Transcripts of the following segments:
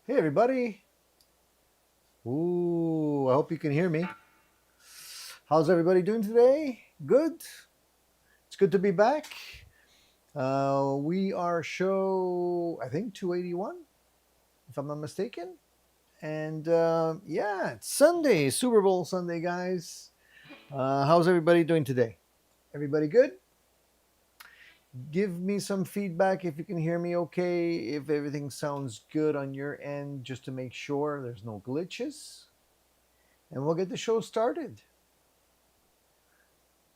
Hey everybody. Ooh, I hope you can hear me. How's everybody doing today? Good. It's good to be back. We are show, I think, 281, if I'm not mistaken. And yeah, it's Sunday, Super Bowl Sunday, guys. How's everybody doing today? Everybody good? Give me some feedback if you can hear me okay, if everything sounds good on your end, just to make sure there's no glitches. And we'll get the show started.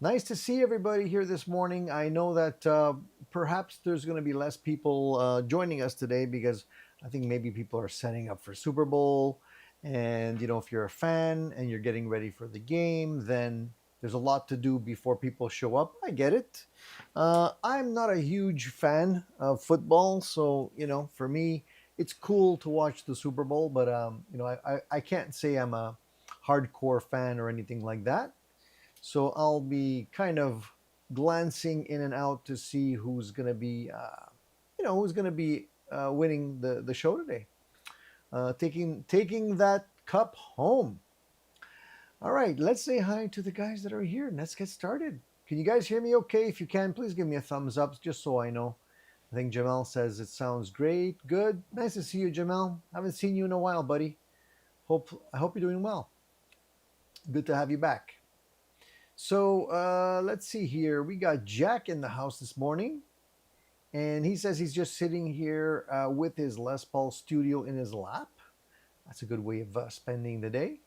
Nice to see everybody here this morning. I know that perhaps there's going to be less people joining us today because I think maybe people are setting up for Super Bowl. And, if you're a fan and you're getting ready for the game, then there's a lot to do before people show up. I get it. I'm not a huge fan of football. So, for me, it's cool to watch the Super Bowl, but, I can't say I'm a hardcore fan or anything like that. So I'll be kind of glancing in and out to see who's going to be, winning the show today, taking that cup home. All right, let's say hi to the guys that are here and let's get started. Can you guys hear me okay? If you can, please give me a thumbs up just so I know. I think Jamel says it sounds great. Good. Nice to see you, Jamel. Haven't seen you in a while, buddy. I hope you're doing well. Good to have you back. So let's see here. We got Jack in the house this morning, and he says he's just sitting here with his Les Paul Studio in his lap. That's a good way of spending the day.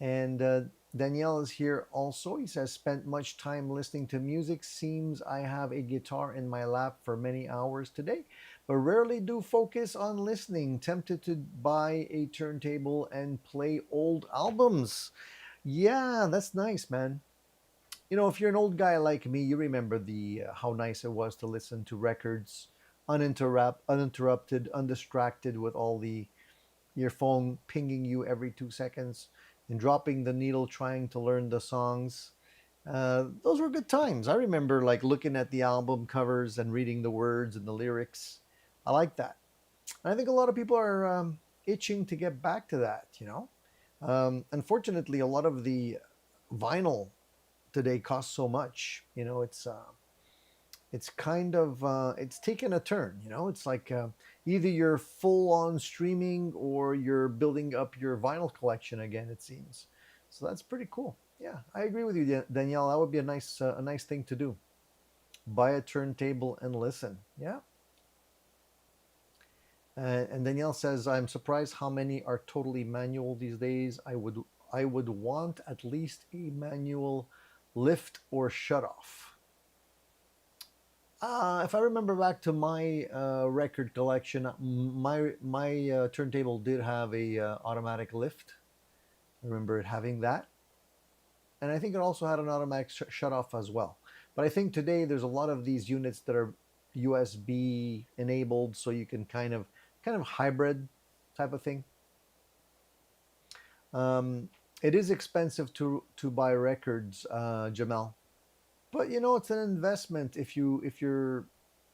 And Danielle is here also. He says, spent much time listening to music. Seems I have a guitar in my lap for many hours today, but rarely do focus on listening. Tempted to buy a turntable and play old albums. Yeah, that's nice, man. If you're an old guy like me, you remember the how nice it was to listen to records uninterrupted, undistracted with all the your phone pinging you every 2 seconds and dropping the needle trying to learn the songs. Those were good times. I remember like looking at the album covers and reading the words and the lyrics. I like that. And I think a lot of people are itching to get back to that. Unfortunately, a lot of the vinyl today costs so much. It's kind of it's taken a turn. It's like either you're full on streaming or you're building up your vinyl collection again. It seems so. That's pretty cool. Yeah, I agree with you, Danielle. That would be a nice thing to do. Buy a turntable and listen. Yeah. And Danielle says, "I'm surprised how many are totally manual these days. I would want at least a manual lift or shut off." If I remember back to my record collection, my turntable did have a automatic lift. I remember it having that, and I think it also had an automatic shut off as well. But I think today there's a lot of these units that are USB enabled, so you can kind of hybrid type of thing. It is expensive to buy records, Jamel. But it's an investment if you're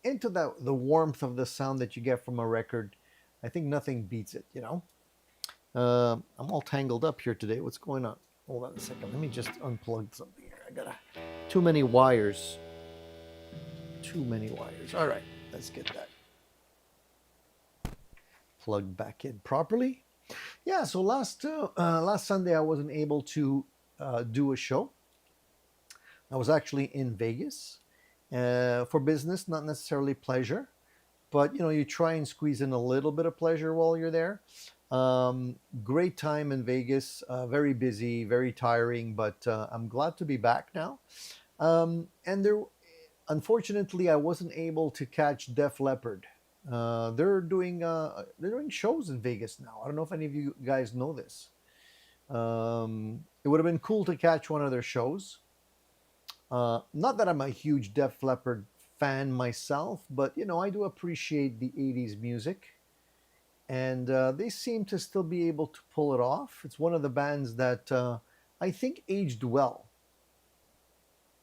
into the warmth of the sound that you get from a record. I think nothing beats it. I'm all tangled up here today. What's going on? Hold on a second. Let me just unplug something here. I got too many wires. Too many wires. All right, let's get that plugged back in properly. Yeah. So last Sunday I wasn't able to do a show. I was actually in Vegas for business, not necessarily pleasure, but you try and squeeze in a little bit of pleasure while you're there. Great time in Vegas, very busy, very tiring, but I'm glad to be back now. And unfortunately, I wasn't able to catch Def Leppard. They're doing shows in Vegas now. I don't know if any of you guys know this. It would have been cool to catch one of their shows. Not that I'm a huge Def Leppard fan myself, but I do appreciate the '80s music, and they seem to still be able to pull it off. It's one of the bands that I think aged well.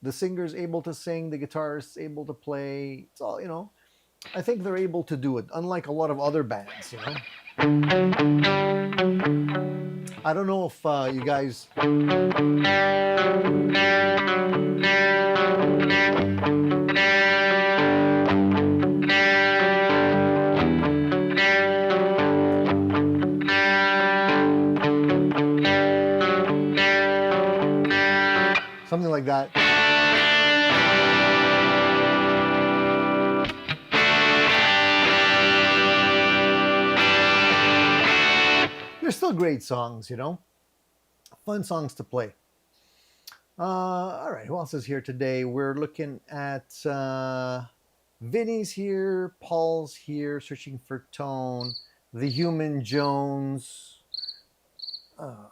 The singer's able to sing, the guitarist's able to play. It's all. I think they're able to do it, unlike a lot of other bands. I don't know if you guys. Something like that. They're still great songs, you know? Fun songs to play. All right, who else is here today? We're looking at Vinny's here, Paul's here, searching for tone, the human Jones. Uh,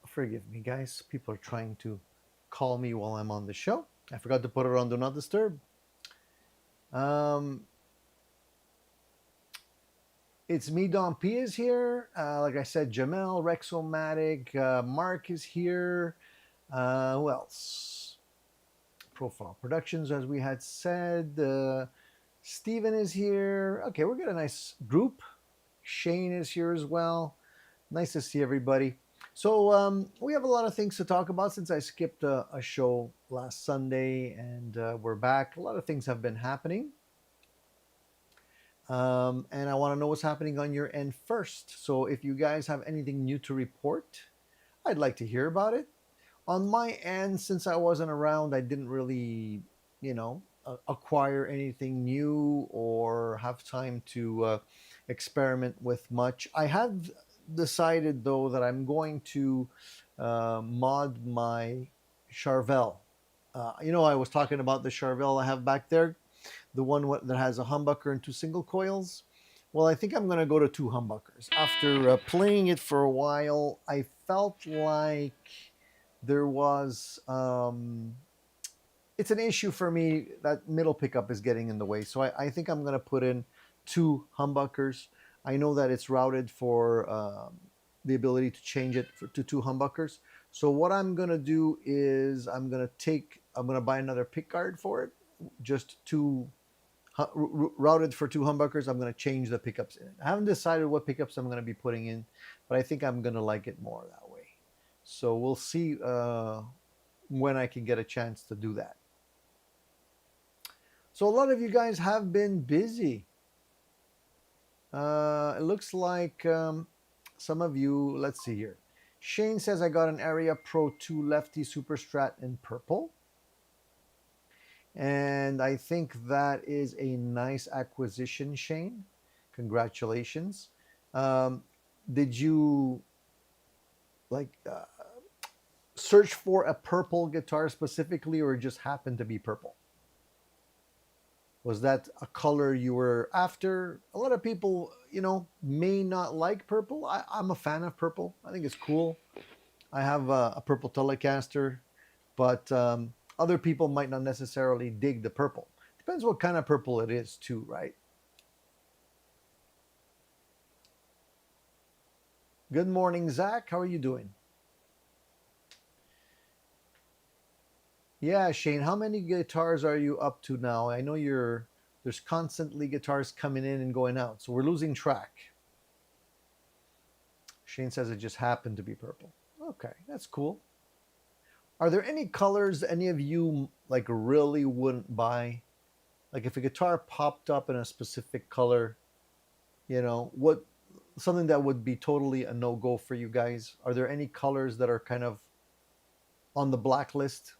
Forgive me, guys. People are trying to call me while I'm on the show. I forgot to put it on Do Not Disturb. It's me, Don P is here. Like I said, Jamel, Rexomatic, Mark is here. Who else? Profile Productions, as we had said. Steven is here. Okay, we're got a nice group. Shane is here as well. Nice to see everybody. So we have a lot of things to talk about since I skipped a show last Sunday, and we're back. A lot of things have been happening. And I want to know what's happening on your end first. So if you guys have anything new to report, I'd like to hear about it. On my end, since I wasn't around, I didn't really, acquire anything new or have time to experiment with much. I have decided, though, that I'm going to mod my Charvel. I was talking about the Charvel I have back there, the one that has a humbucker and two single coils. Well, I think I'm going to go to two humbuckers. After playing it for a while, I felt like there was it's an issue for me that middle pickup is getting in the way. So I think I'm going to put in two humbuckers. I know that it's routed for the ability to change it to two humbuckers. So what I'm going to do is I'm going to buy another pick guard for it. Just two routed for two humbuckers. I'm going to change the pickups in it. I haven't decided what pickups I'm going to be putting in, but I think I'm going to like it more that way. So we'll see when I can get a chance to do that. So a lot of you guys have been busy. It looks like some of you, let's see here. Shane says, I got an Area Pro 2 Lefty Super Strat in purple. And I think that is a nice acquisition, Shane. Congratulations. Did you search for a purple guitar specifically, or just happened to be purple? Was that a color you were after? A lot of people, may not like purple. I'm a fan of purple. I think it's cool. I have a purple Telecaster, but other people might not necessarily dig the purple. Depends what kind of purple it is too, right? Good morning, Zach. How are you doing? Yeah, Shane, how many guitars are you up to now? I know there's constantly guitars coming in and going out, so we're losing track. Shane says it just happened to be purple. Okay, that's cool. Are there any colors any of you really wouldn't buy? Like if a guitar popped up in a specific color, what something that would be totally a no-go for you guys? Are there any colors that are kind of on the blacklist?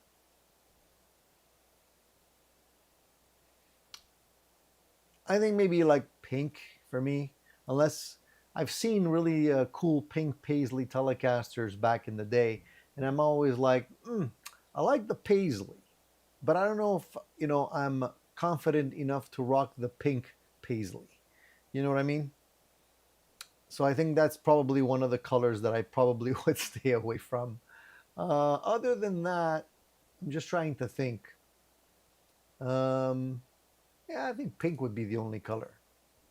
I think maybe like pink for me, unless I've seen really cool pink paisley Telecasters back in the day, and I'm always like, I like the paisley, but I don't know if I'm confident enough to rock the pink paisley. You know what I mean? So I think that's probably one of the colors that I probably would stay away from. Other than that, I'm just trying to think. Yeah, I think pink would be the only color.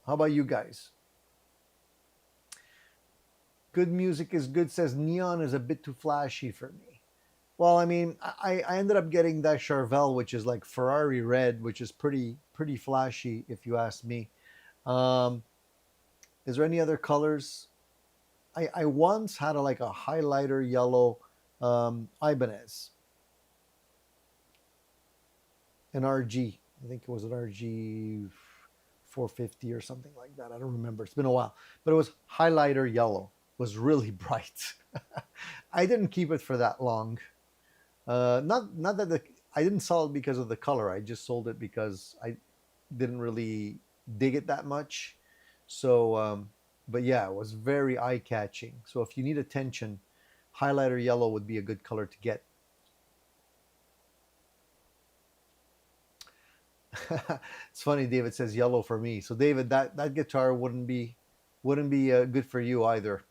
How about you guys? Good music is good, says neon is a bit too flashy for me. Well, I mean, I ended up getting that Charvel, which is like Ferrari red, which is pretty flashy if you ask me. Is there any other colors? I once had like a highlighter yellow Ibanez, an RG. I think it was an RG 450 or something like that. I don't remember. It's been a while, but it was highlighter yellow. It was really bright. I didn't keep it for that long. Not that I didn't sell it because of the color. I just sold it because I didn't really dig it that much. So, but yeah, it was very eye catching. So if you need attention, highlighter yellow would be a good color to get. It's funny, David says yellow for me. So David, that guitar wouldn't be good for you either.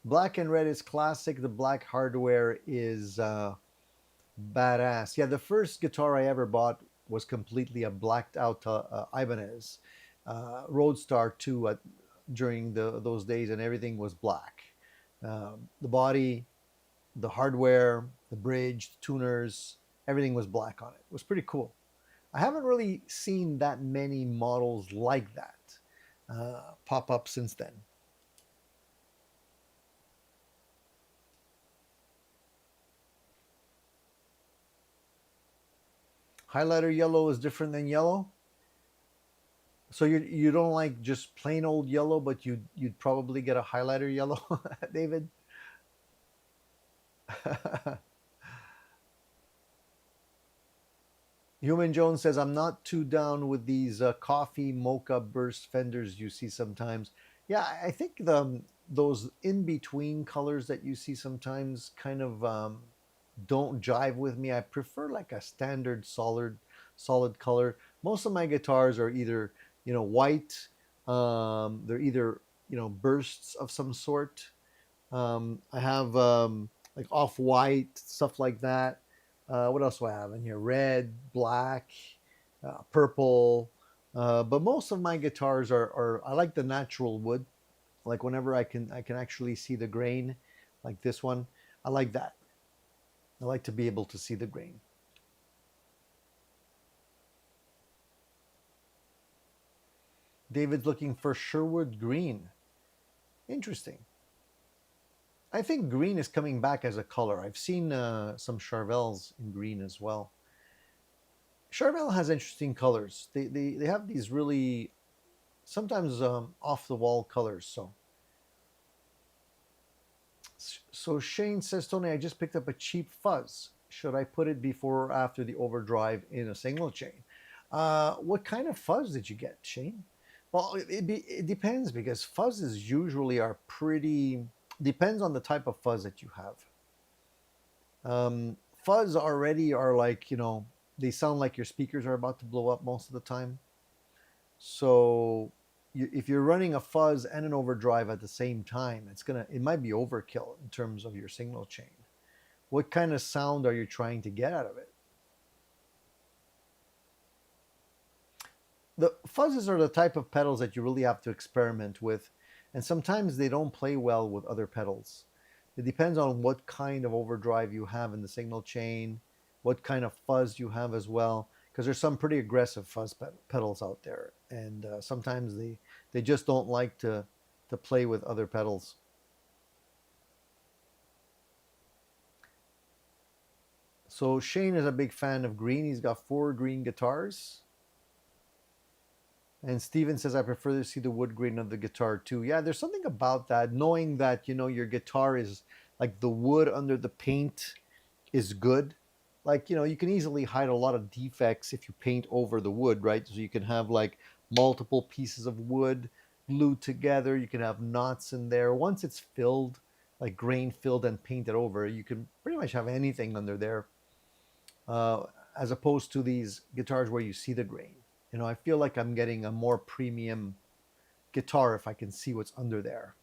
Black and red is classic. The black hardware is badass. Yeah, the first guitar I ever bought was completely a blacked out Ibanez Roadstar 2 during those days, and everything was black. The body, the hardware, the bridge, the tuners, everything was black on it. It was pretty cool. I haven't really seen that many models like that pop up since then. Highlighter yellow is different than yellow. So you don't like just plain old yellow, but you'd probably get a highlighter yellow, David. Human Jones says, I'm not too down with these coffee mocha burst fenders you see sometimes. Yeah, I think those in between colors that you see sometimes kind of don't jive with me. I prefer like a standard solid color. Most of my guitars are either white. They're either bursts of some sort. I have like off white stuff like that. What else do I have in here? Red, black, purple. But most of my guitars are I like the natural wood. Like whenever I can actually see the grain, like this one. I like that. I like to be able to see the grain. David's looking for Sherwood green. Interesting. I think green is coming back as a color. I've seen some Charvels in green as well. Charvel has interesting colors. They have these really sometimes off the wall colors. So Shane says, Tony, I just picked up a cheap fuzz. Should I put it before or after the overdrive in a single chain? What kind of fuzz did you get, Shane? Well, it depends because fuzzes usually are pretty, depends on the type of fuzz that you have. Fuzz already are like, they sound like your speakers are about to blow up most of the time. So if you're running a fuzz and an overdrive at the same time, it might be overkill in terms of your signal chain. What kind of sound are you trying to get out of it? The fuzzes are the type of pedals that you really have to experiment with, and sometimes they don't play well with other pedals. It depends on what kind of overdrive you have in the signal chain, what kind of fuzz you have as well, because there's some pretty aggressive fuzz pedals out there, and sometimes they just don't like to play with other pedals. So Shane is a big fan of green. He's got 4 green guitars. And Steven says, I prefer to see the wood grain of the guitar too. Yeah, there's something about that, knowing that, your guitar is like the wood under the paint is good. Like, you can easily hide a lot of defects if you paint over the wood, right? So you can have like multiple pieces of wood glued together. You can have knots in there. Once it's filled, like grain filled and painted over, you can pretty much have anything under there. Uh, as opposed to these guitars where you see the grain. I feel like I'm getting a more premium guitar if I can see what's under there.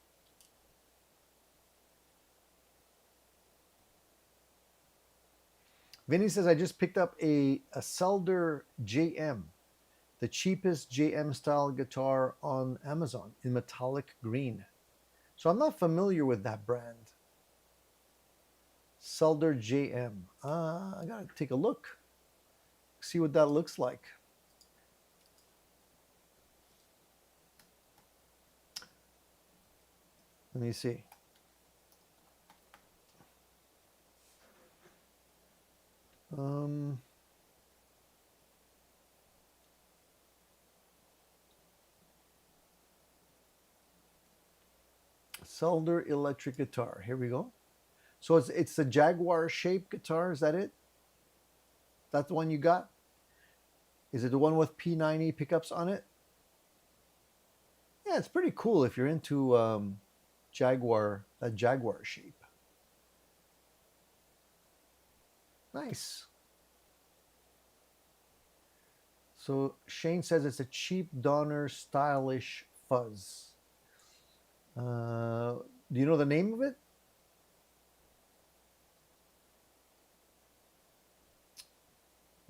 Vinny says, I just picked up a Selder JM, the cheapest JM style guitar on Amazon in metallic green. So I'm not familiar with that brand. Selder JM. I gotta take a look, see what that looks like. Let me see. Um, Zelder electric guitar. Here we go. So it's the Jaguar shaped guitar. Is that it? That's the one you got? Is it the one with P90 pickups on it? Yeah, it's pretty cool if you're into Jaguar, that Jaguar shape. Nice. So Shane says it's a cheap Donner stylish fuzz. Do you know the name of it?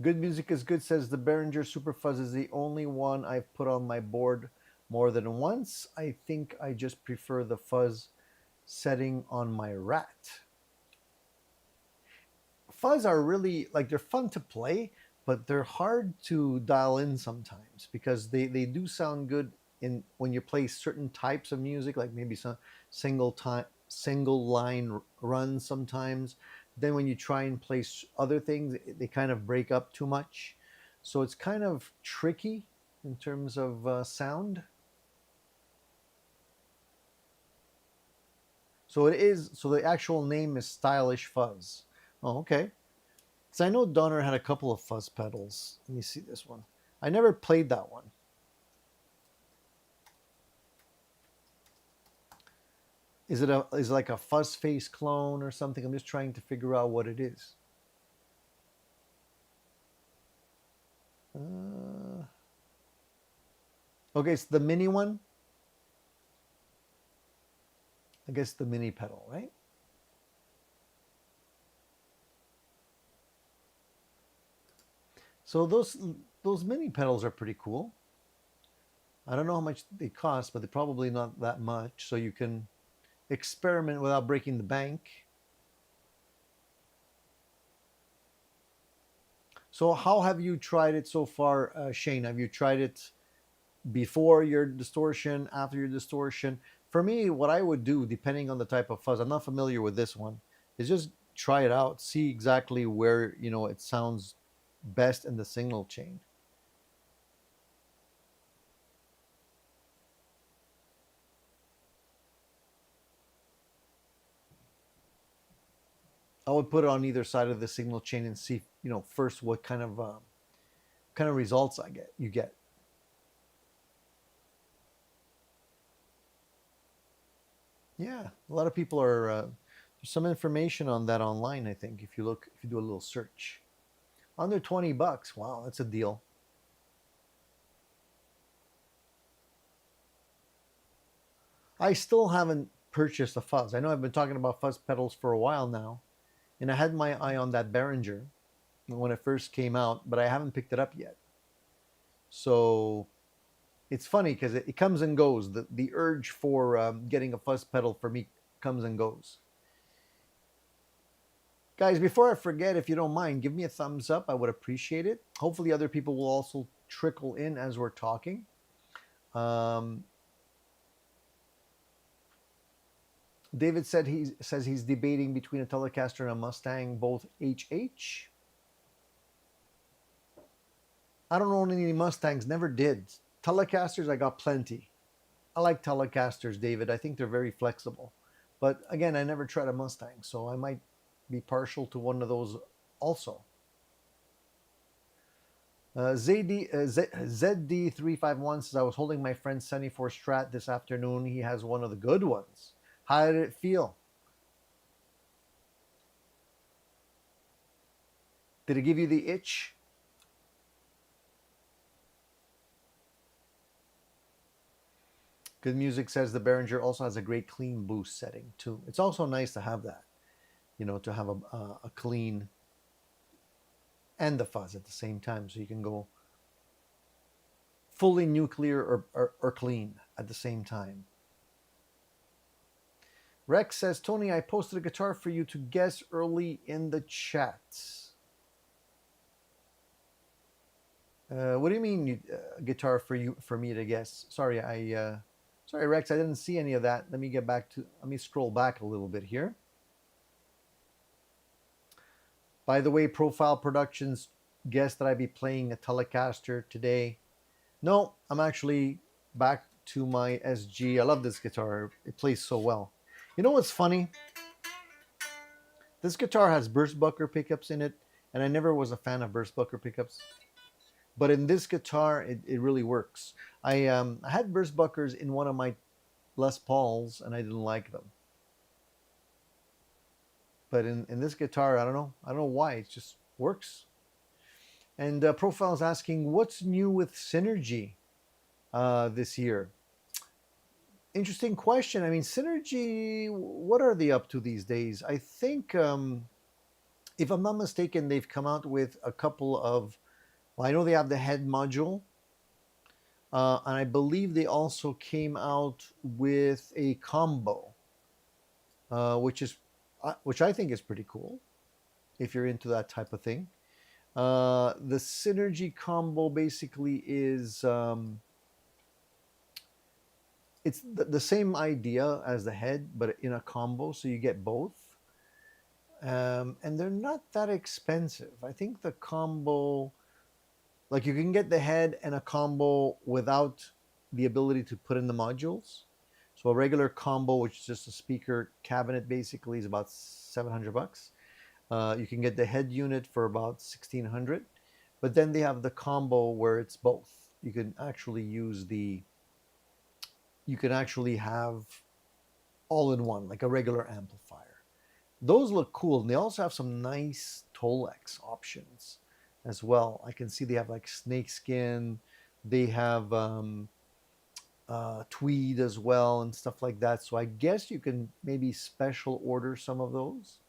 Good music is good, says the Behringer Super Fuzz is the only one I've put on my board more than once. I think I just prefer the fuzz setting on my rat. Fuzz are really like they're fun to play, but they're hard to dial in sometimes because they do sound good in when you play certain types of music, like maybe some single line runs sometimes. Then when you try and play other things, they kind of break up too much. So it's kind of tricky in terms of sound. So it is. So the actual name is Stylish Fuzz. Oh, okay. So I know Donner had a couple of fuzz pedals. Let me see this one. I never played that one. Is it like a fuzz face clone or something? I'm just trying to figure out what it is. Uh, okay, it's the mini one. I guess the mini pedal, right? So those mini pedals are pretty cool. I don't know how much they cost, but they're probably not that much. So you can experiment without breaking the bank. So how have you tried it so far, Shane? Have you tried it before your distortion, after your distortion? For me, what I would do, depending on the type of fuzz, I'm not familiar with this one, is just try it out, see exactly where it sounds best in the signal chain. I would put it on either side of the signal chain and see, first what kind of results you get. Yeah, a lot of people are. There's some information on that online. I think if you do a little search, under $20. Wow, that's a deal. I still haven't purchased a fuzz. I know I've been talking about fuzz pedals for a while now, and I had my eye on that Behringer when it first came out, but I haven't picked it up yet. So it's funny because it comes and goes. The urge for getting a fuzz pedal for me comes and goes. Guys, before I forget, if you don't mind, give me a thumbs up. I would appreciate it. Hopefully, other people will also trickle in as we're talking. Um, David says he's debating between a Telecaster and a Mustang, both HH. I don't own any Mustangs, never did. Telecasters, I got plenty. I like Telecasters, David. I think they're very flexible. But again, I never tried a Mustang, so I might be partial to one of those also. ZD351 says, I was holding my friend's 74 Strat this afternoon. He has one of the good ones. How did it feel? Did it give you the itch? Good Music says the Behringer also has a great clean boost setting too. It's also nice to have that, to have a clean and the fuzz at the same time, so you can go fully nuclear or clean at the same time. Rex says, Tony, I posted a guitar for you to guess early in the chat. What do you mean guitar for me to guess? Sorry, Sorry, Rex, I didn't see any of that. Let me scroll back a little bit here. By the way, Profile Productions guessed that I'd be playing a Telecaster today. No, I'm actually back to my SG. I love this guitar. It plays so well. You know what's funny? This guitar has Burstbucker pickups in it, and I never was a fan of Burstbucker pickups. But in this guitar, it really works. I had Burstbuckers in one of my Les Pauls, and I didn't like them. But in this guitar, I don't know. I don't know why. It just works. And Profile's asking, what's new with Synergy this year? Interesting question. I mean, Synergy, what are they up to these days? I think, if I'm not mistaken, they've come out with a couple of, well, I know they have the head module. And I believe they also came out with a combo, which I think is pretty cool if you're into that type of thing. The Synergy combo basically is it's the same idea as the head, but in a combo, so you get both. And they're not that expensive. I think the combo, like you can get the head and a combo without the ability to put in the modules. So a regular combo, which is just a speaker cabinet, basically is about $700. You can get the head unit for about $1,600, but then they have the combo where it's both. You can actually have all in one, like a regular amplifier. Those look cool, and they also have some nice Tolex options as well. I can see they have like snakeskin, they have tweed as well, and stuff like that. So I guess you can maybe special order some of those,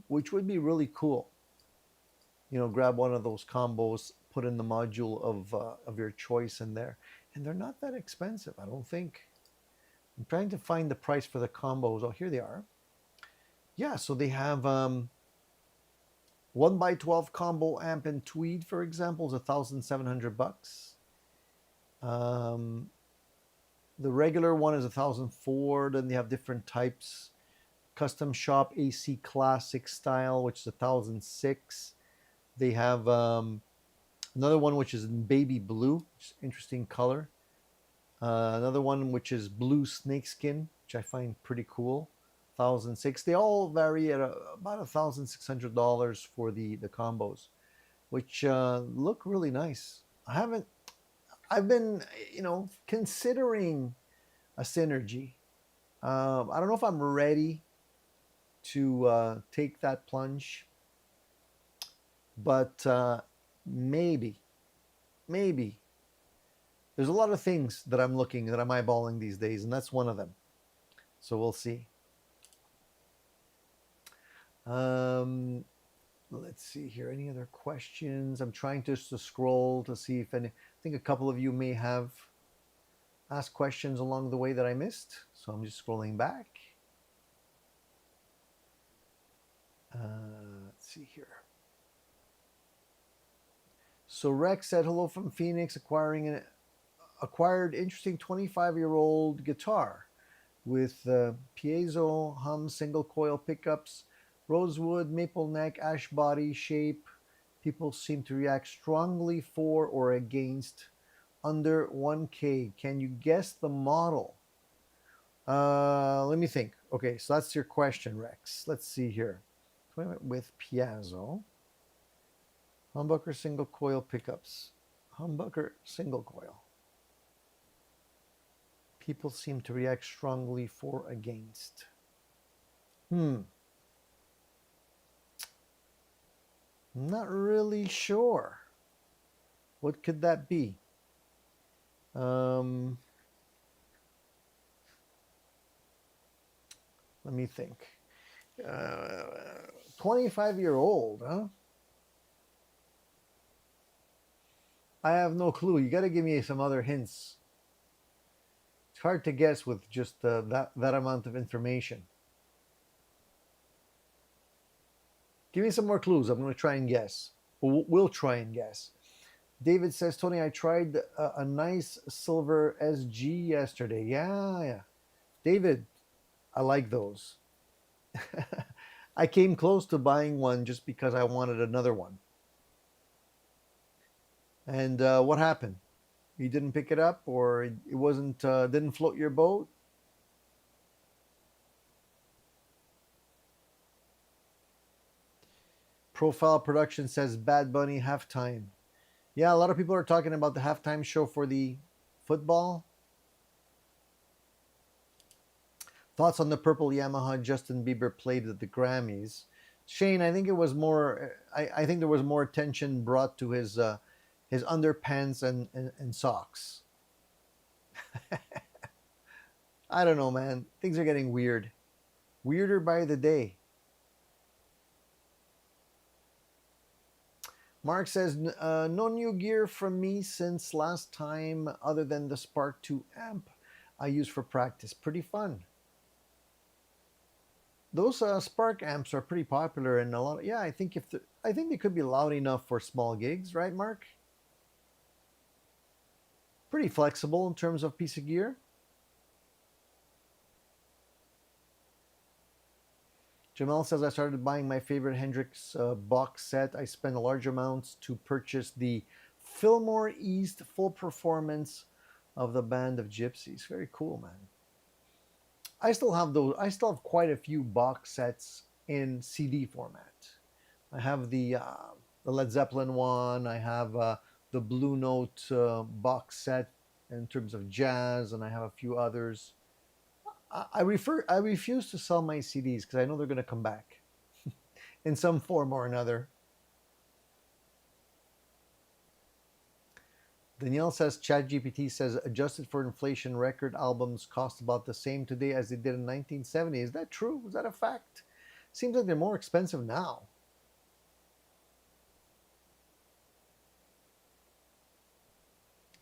which would be really cool. You know, grab one of those combos, put in the module of your choice in there, and they're not that expensive, I don't think. I'm trying to find the price for the combos. Oh, here they are. Yeah, so they have 1x12 combo amp and tweed, for example, is $1,700. The regular one is $1,004. Then they have different types. Custom Shop AC Classic Style, which is $1,006. They have another one which is in baby blue, which is interesting color. Another one which is blue snakeskin, which I find pretty cool, $1,006. They all vary at about $1,600 for the combos, which look really nice. I've been, considering a Synergy. I don't know if I'm ready to take that plunge, but maybe. There's a lot of things that I'm eyeballing these days, and that's one of them. So we'll see. Let's see here. Any other questions? I'm trying just to scroll to see if any. I think a couple of you may have asked questions along the way that I missed. So I'm just scrolling back. Let's see here. So Rex said, hello from Phoenix, acquired interesting 25-year-old guitar with piezo hum single coil pickups, rosewood, maple neck, ash body shape. People seem to react strongly for or against, under 1K. Can you guess the model? Let me think. Okay, so that's your question, Rex. Let's see here. With piezo. Humbucker single coil pickups. Humbucker single coil. People seem to react strongly for against. I'm not really sure. What could that be? Let me think. 25-year-old, huh? I have no clue. You got to give me some other hints. It's hard to guess with just that amount of information. Give me some more clues. I'm going to try and guess. We'll try and guess. David says, Tony, I tried a nice silver SG yesterday. Yeah, yeah. David, I like those. I came close to buying one just because I wanted another one. And what happened? You didn't pick it up, or it wasn't didn't float your boat? Profile Production says Bad Bunny halftime. Yeah, a lot of people are talking about the halftime show for the football. Thoughts on the purple Yamaha Justin Bieber played at the Grammys? Shane, I think it was more. I think there was more attention brought to his underpants and socks. I don't know, man. Things are getting weird, weirder by the day. Mark says, no new gear from me since last time, other than the Spark 2 amp I use for practice. Pretty fun. Those Spark amps are pretty popular, and a lot. Yeah, I think they could be loud enough for small gigs, right, Mark? Pretty flexible in terms of piece of gear. Jamel says I started buying my favorite Hendrix box set. I spent large amounts to purchase the Fillmore East full performance of the Band of Gypsies. Very cool, man. I still have those. I still have quite a few box sets in CD format. I have the Led Zeppelin one. I have the Blue Note box set in terms of jazz, and I have a few others. I refuse to sell my CDs because I know they're going to come back in some form or another. Danielle says ChatGPT says adjusted for inflation, record albums cost about the same today as they did in 1970. Is that true? Is that a fact? Seems like they're more expensive now.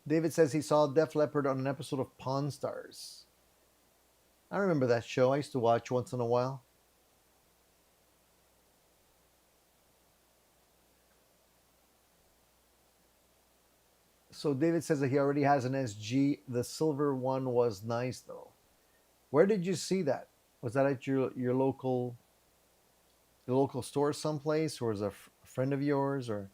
David says he saw Def Leppard on an episode of Pawn Stars. I remember that show. I used to watch once in a while. So David says that he already has an SG. The silver one was nice though. Where did you see that? Was that at your local store someplace, or was a friend of yours, or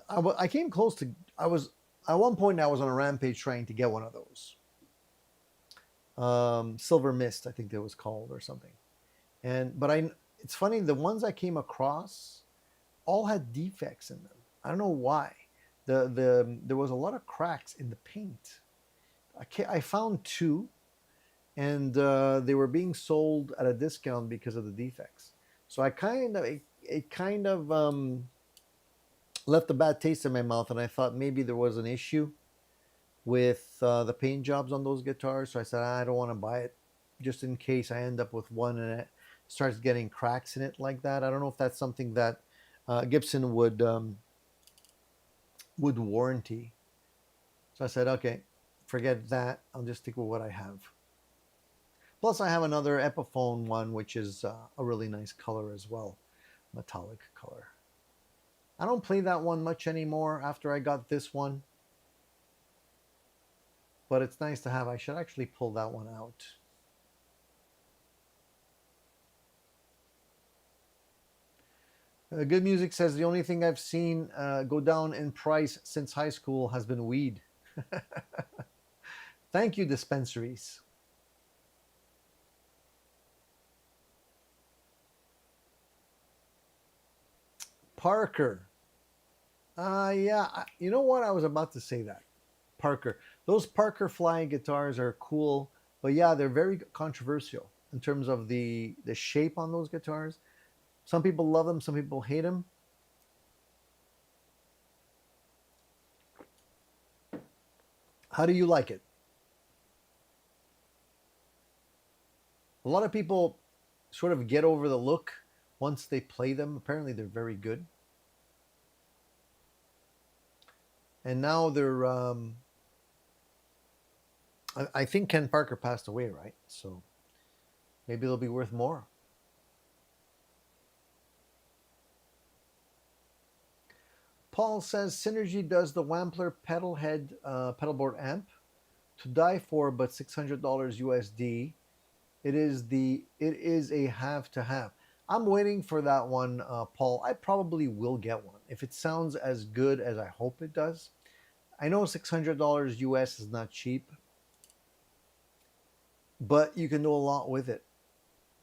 I came close to. I was at one point I was on a rampage trying to get one of those. Silver Mist, I think that was called, or something. And but I, it's funny, the ones I came across all had defects in them. I don't know why. There was a lot of cracks in the paint. I found two, and they were being sold at a discount because of the defects. So I kind of it kind of left a bad taste in my mouth, and I thought maybe there was an issue with the paint jobs on those guitars. So I said I don't want to buy it, just in case I end up with one and it starts getting cracks in it like that. I don't know if that's something that Gibson would warranty. So I said, okay, forget that. I'll just stick with what I have. Plus, I have another Epiphone one, which is a really nice color as well, metallic color. I don't play that one much anymore after I got this one, but it's nice to have. I should actually pull that one out. Good Music says the only thing I've seen go down in price since high school has been weed. Thank you, dispensaries. Parker. Yeah, you know what? I was about to say that. Parker. Those Parker flying guitars are cool, but yeah, they're very controversial in terms of the shape on those guitars. Some people love them, some people hate them. How do you like it? A lot of people sort of get over the look once they play them. Apparently, they're very good. And now they're. I think Ken Parker passed away, right? So maybe they'll be worth more. Paul says Synergy does the Wampler pedal head pedalboard amp to die for, but $600 USD. It is a have to have. I'm waiting for that one, Paul. I probably will get one if it sounds as good as I hope it does. I know $600 US is not cheap, but you can do a lot with it.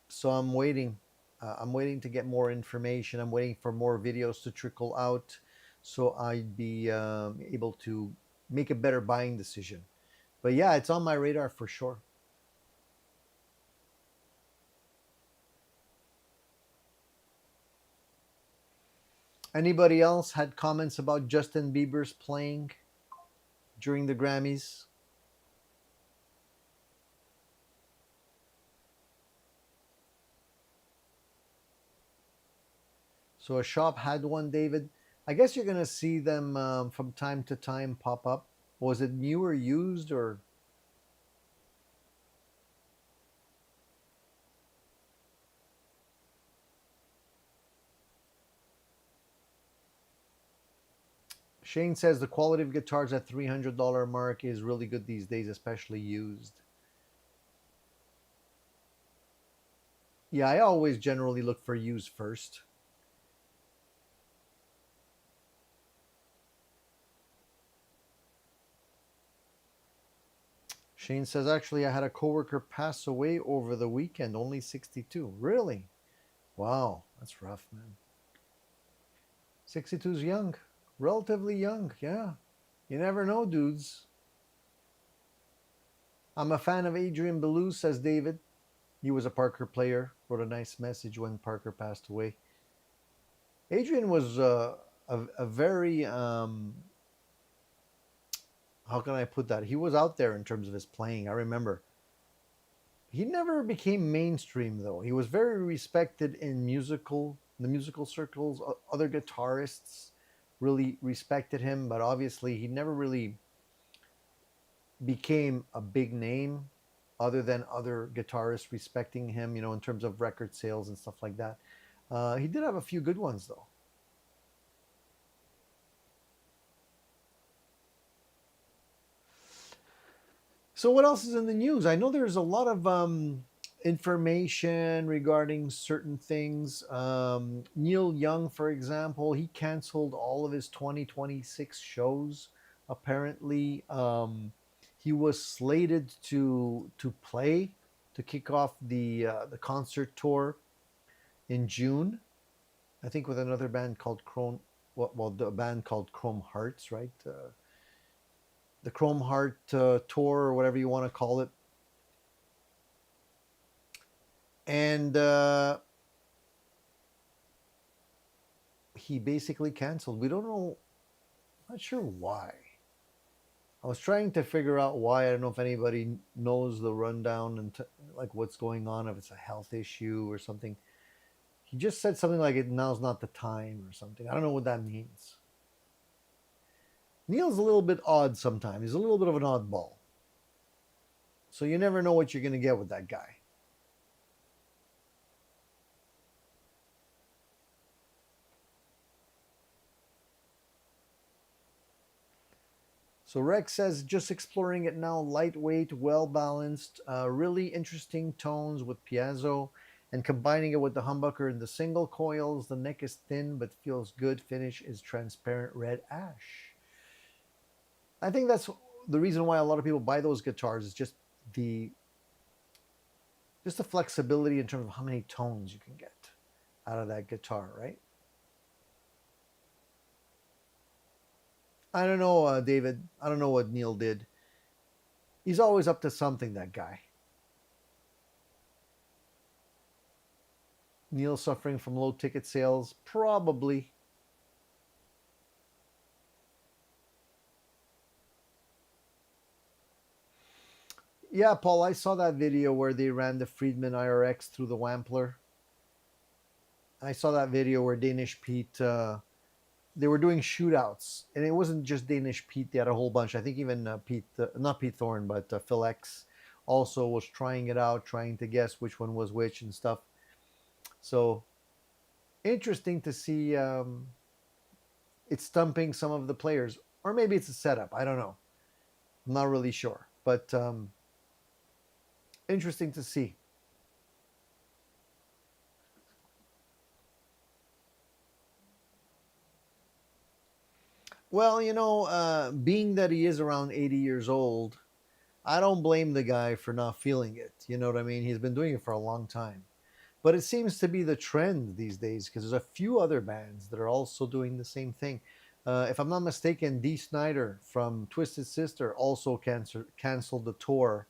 So I'm waiting. I'm waiting to get more information. I'm waiting for more videos to trickle out, so I'd be able to make a better buying decision. But yeah, it's on my radar for sure. Anybody else had comments about Justin Bieber's playing during the Grammys? So a shop had one, David. I guess you're gonna see them from time to time pop up. Was it new or used or? Shane says the quality of guitars at $300 mark is really good these days, especially used. Yeah, I always generally look for used first. Shane says actually I had a coworker pass away over the weekend, only 62. Really? Wow, that's rough, man. 62 is young, relatively young. Yeah, you never know, dudes. I'm a fan of Adrian Belew, says David. He was a Parker player. Wrote a nice message when Parker passed away. Adrian was a very how can I put that? He was out there in terms of his playing. I remember. He never became mainstream though. He was very respected in the musical circles. Other guitarists really respected him, but obviously he never really became a big name other than other guitarists respecting him, in terms of record sales and stuff like that. He did have a few good ones though. So what else is in the news? I know there's a lot of information regarding certain things. Neil Young, for example, he canceled all of his 2026 shows. Apparently, he was slated to play to kick off the concert tour in June. I think with another band called Chrome. Well, the band called Chrome Hearts, right? The Chrome Heart tour or whatever you want to call it. And he basically canceled. We don't know, not sure why. I was trying to figure out why. I don't know if anybody knows the rundown and like what's going on, if it's a health issue or something. He just said something like it now's not the time or something. I don't know what that means. Neil's a little bit odd sometimes. He's a little bit of an oddball. So you never know what you're going to get with that guy. So Rex says, just exploring it now, lightweight, well balanced, really interesting tones with piezo, and combining it with the humbucker and the single coils. The neck is thin but feels good. Finish is transparent red ash. I think that's the reason why a lot of people buy those guitars is the just the flexibility in terms of how many tones you can get out of that guitar, right? I don't know, David. I don't know what Neil did. He's always up to something, that guy. Neil suffering from low ticket sales? Probably. Yeah, Paul, I saw that video where they ran the Friedman IRX through the Wampler. I saw that video where Danish Pete, they were doing shootouts. And it wasn't just Danish Pete, they had a whole bunch. I think even Pete, not Pete Thorne, but Phil X also was trying it out, trying to guess which one was which and stuff. So interesting to see it's stumping some of the players, or maybe it's a setup. I don't know. I'm not really sure, but interesting to see. Well, being that he is around 80 years old, I don't blame the guy for not feeling it. You know what I mean? He's been doing it for a long time. But it seems to be the trend these days because there's a few other bands that are also doing the same thing. If I'm not mistaken, Dee Snider from Twisted Sister also canceled the tour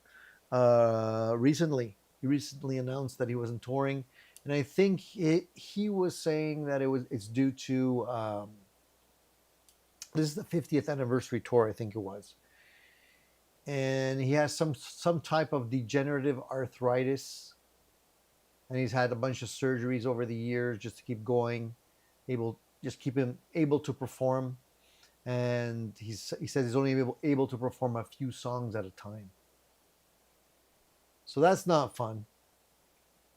recently. He recently announced that he wasn't touring, and I think he was saying that it's due to this is the 50th anniversary tour, I think it was, and he has some type of degenerative arthritis, and he's had a bunch of surgeries over the years just to keep going, able just keep him able to perform. And he says he's only able to perform a few songs at a time. So that's not fun.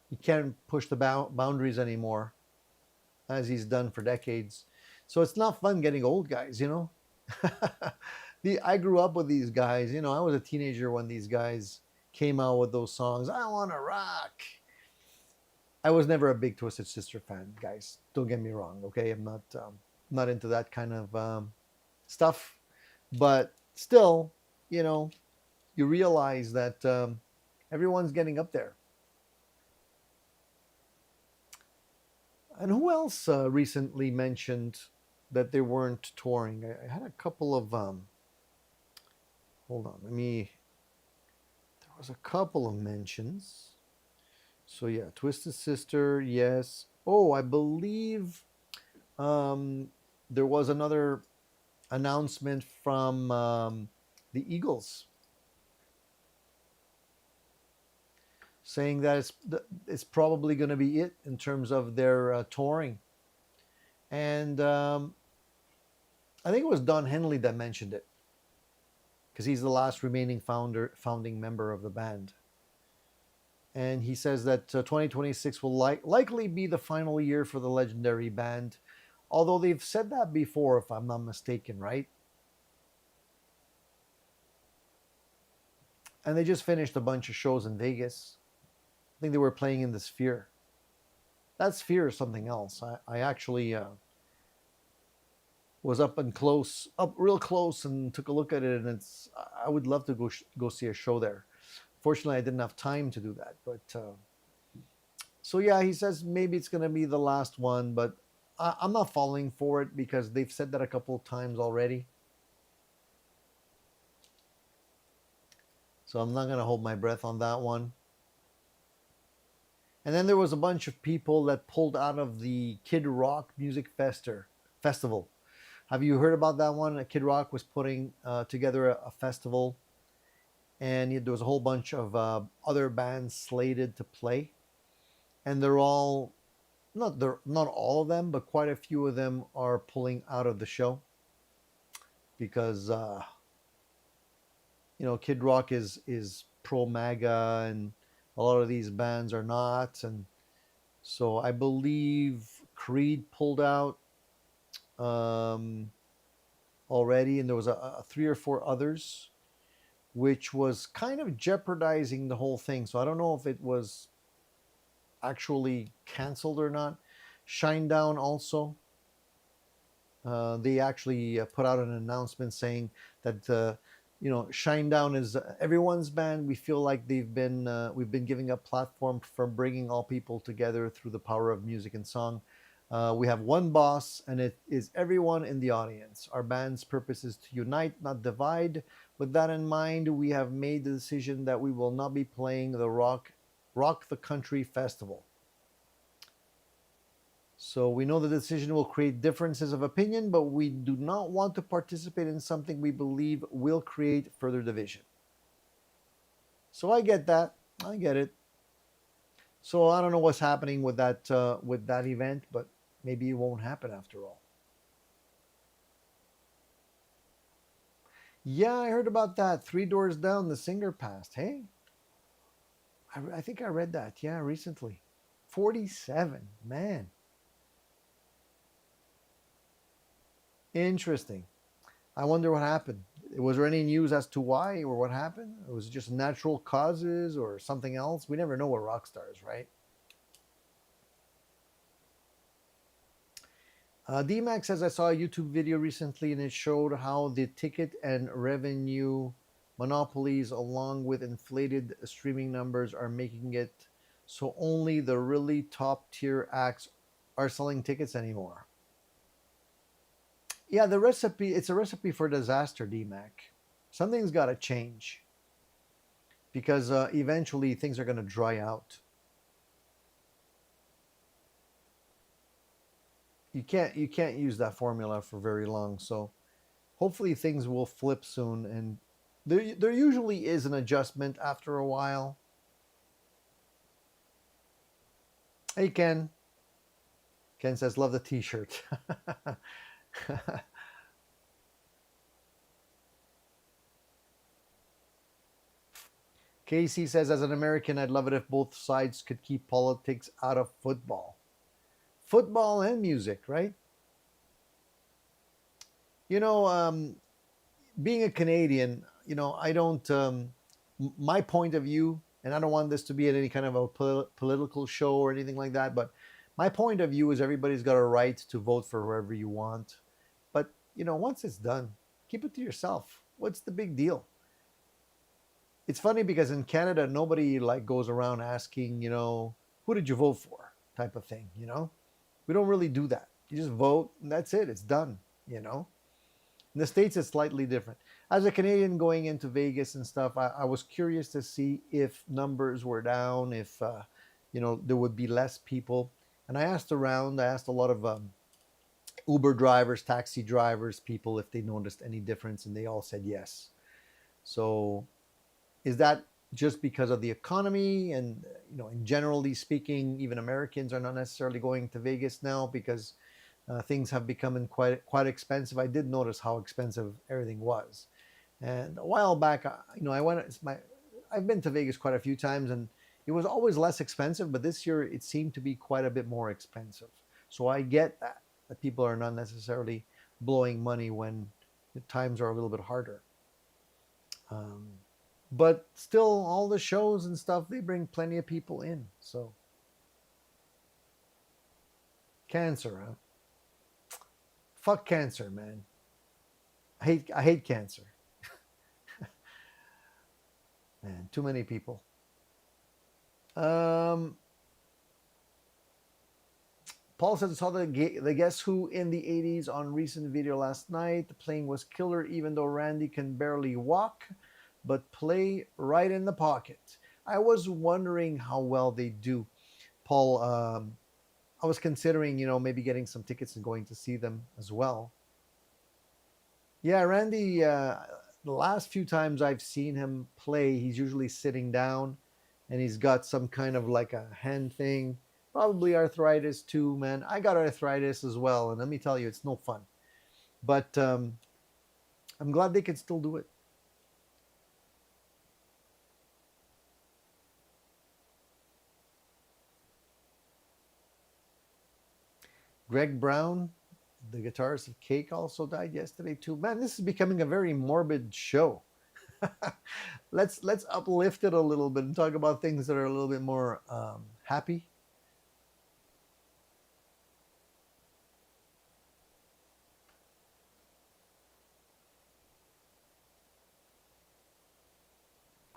He can't push the boundaries anymore, as he's done for decades. So it's not fun getting old, guys. I grew up with these guys. I was a teenager when these guys came out with those songs. I want to rock. I was never a big Twisted Sister fan, guys. Don't get me wrong. Okay, I'm not into that kind of stuff, but still, you know, you realize that everyone's getting up there. And who else recently mentioned that they weren't touring? I had a couple of. Hold on, let me. There was a couple of mentions. So yeah, Twisted Sister, yes. Oh, I believe there was another announcement from the Eagles saying that it's probably going to be it in terms of their touring. And I think it was Don Henley that mentioned it because he's the last remaining founding member of the band. And he says that 2026 will likely be the final year for the legendary band, although they've said that before, if I'm not mistaken, right? And they just finished a bunch of shows in Vegas. I think they were playing in the Sphere. That Sphere is something else. I actually was up real close, and took a look at it, and I would love to go see a show there. Fortunately, I didn't have time to do that, but so yeah, he says maybe it's gonna be the last one, but I'm not falling for it because they've said that a couple of times already. So I'm not gonna hold my breath on that one. And then there was a bunch of people that pulled out of the Kid Rock Music Festival. Have you heard about that one? Kid Rock was putting together a festival, and there was a whole bunch of other bands slated to play, and they're all not all of them, but quite a few of them are pulling out of the show because Kid Rock is pro MAGA, and a lot of these bands are not, and so I believe Creed pulled out um, already, and there was a three or four others, which was kind of jeopardizing the whole thing. So I don't know if it was actually canceled or not. Shinedown also. They actually put out an announcement saying that Shinedown is everyone's band. We feel like we've been giving a platform for bringing all people together through the power of music and song. We have one boss, and it is everyone in the audience. Our band's purpose is to unite, not divide. With that in mind, we have made the decision that we will not be playing the Rock the Country Festival. So we know the decision will create differences of opinion, but we do not want to participate in something we believe will create further division. So I get that. I get it. So I don't know what's happening with that event, but maybe it won't happen after all. Yeah, I heard about that. Three Doors Down, the singer passed. Hey, I think I read that. Yeah, recently. 47, man. Interesting. I wonder what happened. Was there any news as to why or what happened? Or was it just natural causes or something else? We never know with rock stars, right? DMAX says I saw a YouTube video recently and it showed how the ticket and revenue monopolies, along with inflated streaming numbers, are making it so only the really top tier acts are selling tickets anymore. Yeah, the recipe, it's a recipe for disaster, DMAC. Something's got to change because eventually things are going to dry out. You can't use that formula for very long. So hopefully things will flip soon, and there usually is an adjustment after a while. Hey Ken, Ken says love the T-shirt. Casey says as an American, I'd love it if both sides could keep politics out of football and music, right? You know, being a Canadian, I don't. My point of view, and I don't want this to be any kind of a political show or anything like that, but my point of view is everybody's got a right to vote for whoever you want. But once it's done, keep it to yourself. What's the big deal? It's funny because in Canada, nobody like goes around asking, who did you vote for, type of thing. We don't really do that. You just vote, and that's it. It's done. You know. In the States, it's slightly different. As a Canadian going into Vegas and stuff, I was curious to see if numbers were down, if there would be less people. And I asked around. I asked a lot of Uber drivers, taxi drivers, people if they noticed any difference, and they all said yes. So, is that just because of the economy? And in generally speaking, even Americans are not necessarily going to Vegas now because things have become quite expensive. I did notice how expensive everything was, and a while back, I went. I've been to Vegas quite a few times, and it was always less expensive. But this year, it seemed to be quite a bit more expensive. So I get that people are not necessarily blowing money when the times are a little bit harder. Um, but still, all the shows and stuff they bring plenty of people in. So cancer, huh? Fuck cancer, man. I hate cancer. Man, too many people. Um, Paul says I saw the Guess Who in the 80s on recent video last night. The playing was killer, even though Randy can barely walk, but play right in the pocket. I was wondering how well they do. Paul, I was considering, maybe getting some tickets and going to see them as well. Yeah, Randy, the last few times I've seen him play, he's usually sitting down and he's got some kind of like a hand thing. Probably arthritis too, man. I got arthritis as well. And let me tell you, it's no fun. But I'm glad they can still do it. Greg Brown, the guitarist of Cake, also died yesterday too. Man, this is becoming a very morbid show. let's uplift it a little bit and talk about things that are a little bit more happy.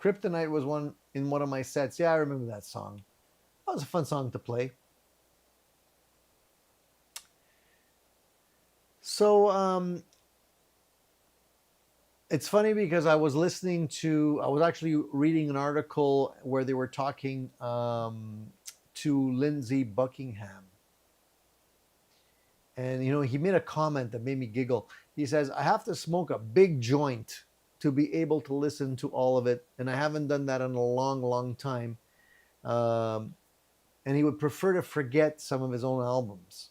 Kryptonite was one of my sets. Yeah, I remember that song. That was a fun song to play. So it's funny because I was actually reading an article where they were talking to Lindsey Buckingham. And, he made a comment that made me giggle. He says, I have to smoke a big joint to be able to listen to all of it. And I haven't done that in a long, long time. And he would prefer to forget some of his own albums.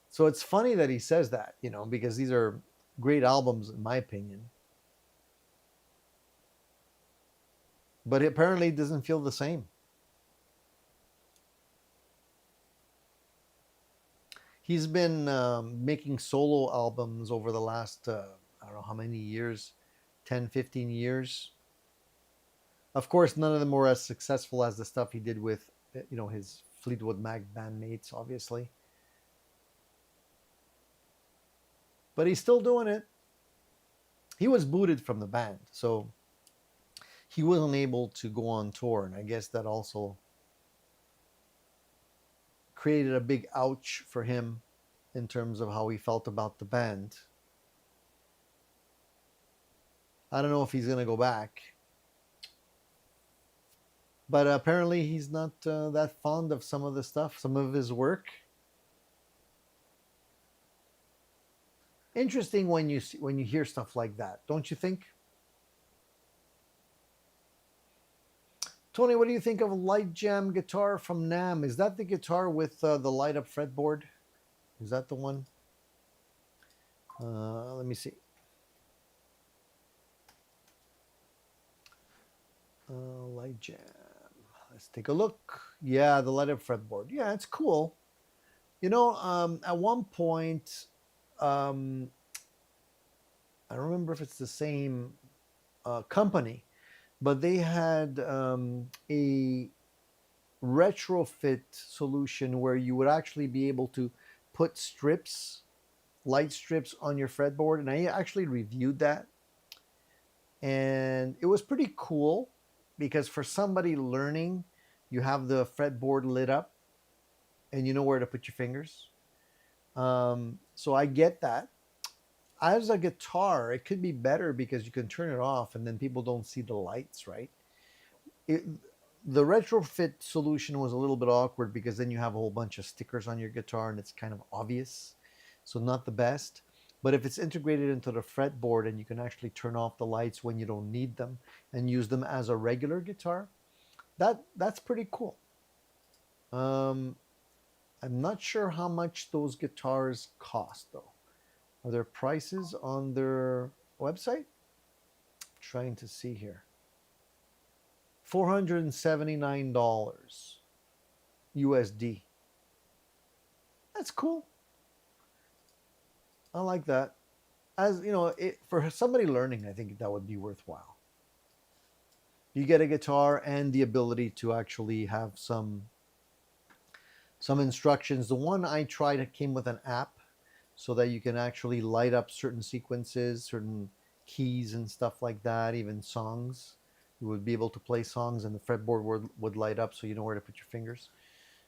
So it's funny that he says that, because these are great albums, in my opinion. But it apparently doesn't feel the same. He's been making solo albums over the last, I don't know how many years, 10, 15 years. Of course, none of them were as successful as the stuff he did with, his Fleetwood Mac bandmates, obviously. But he's still doing it. He was booted from the band, so he wasn't able to go on tour, and I guess that also created a big ouch for him in terms of how he felt about the band. I don't know if he's going to go back, but apparently he's not that fond of some of the stuff, some of his work. Interesting when you hear stuff like that, don't you think? Tony, what do you think of Light Jam guitar from Nam? Is that the guitar with the light up fretboard? Is that the one? Let me see. Light Jam. Let's take a look. Yeah, the light up fretboard. Yeah, it's cool. At one point, um, I don't remember if it's the same company, but they had a retrofit solution where you would actually be able to put strips, light strips on your fretboard. And I actually reviewed that. And it was pretty cool because for somebody learning, you have the fretboard lit up and you know where to put your fingers. So I get that. As a guitar, it could be better because you can turn it off and then people don't see the lights, right? It, the retrofit solution was a little bit awkward because then you have a whole bunch of stickers on your guitar and it's kind of obvious. So not the best. But if it's integrated into the fretboard and you can actually turn off the lights when you don't need them and use them as a regular guitar, that's pretty cool. I'm not sure how much those guitars cost though. Are there prices on their website? Trying to see here. $479 USD. That's cool. I like that. As you know, for somebody learning, I think that would be worthwhile. You get a guitar and the ability to actually have some instructions. The one I tried came with an app so that you can actually light up certain sequences, certain keys and stuff like that, even songs. You would be able to play songs and the fretboard would light up so you know where to put your fingers.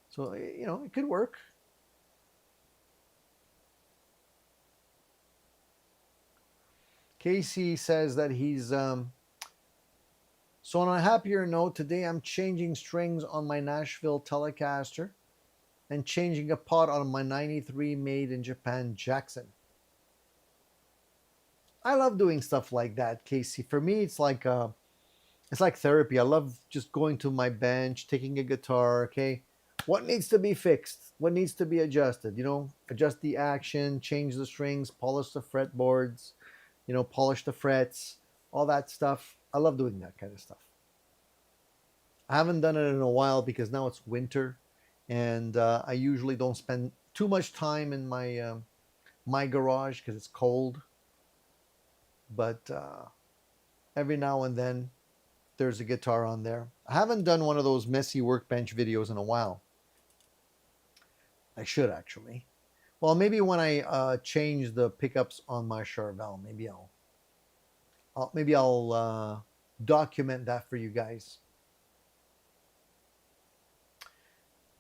So, it could work. Casey says that he's so on a happier note, today I'm changing strings on my Nashville Telecaster and changing a pot on my 93 made in Japan Jackson. I love doing stuff like that, Casey. For me, it's like therapy. I love just going to my bench, taking a guitar, okay? What needs to be fixed? What needs to be adjusted? Adjust the action, change the strings, polish the fretboards, polish the frets, all that stuff. I love doing that kind of stuff. I haven't done it in a while because now it's winter, and I usually don't spend too much time in my garage because it's cold. But every now and then, there's a guitar on there. I haven't done one of those messy workbench videos in a while. I should actually. Well, maybe when I change the pickups on my Charvel, maybe I'll document that for you guys.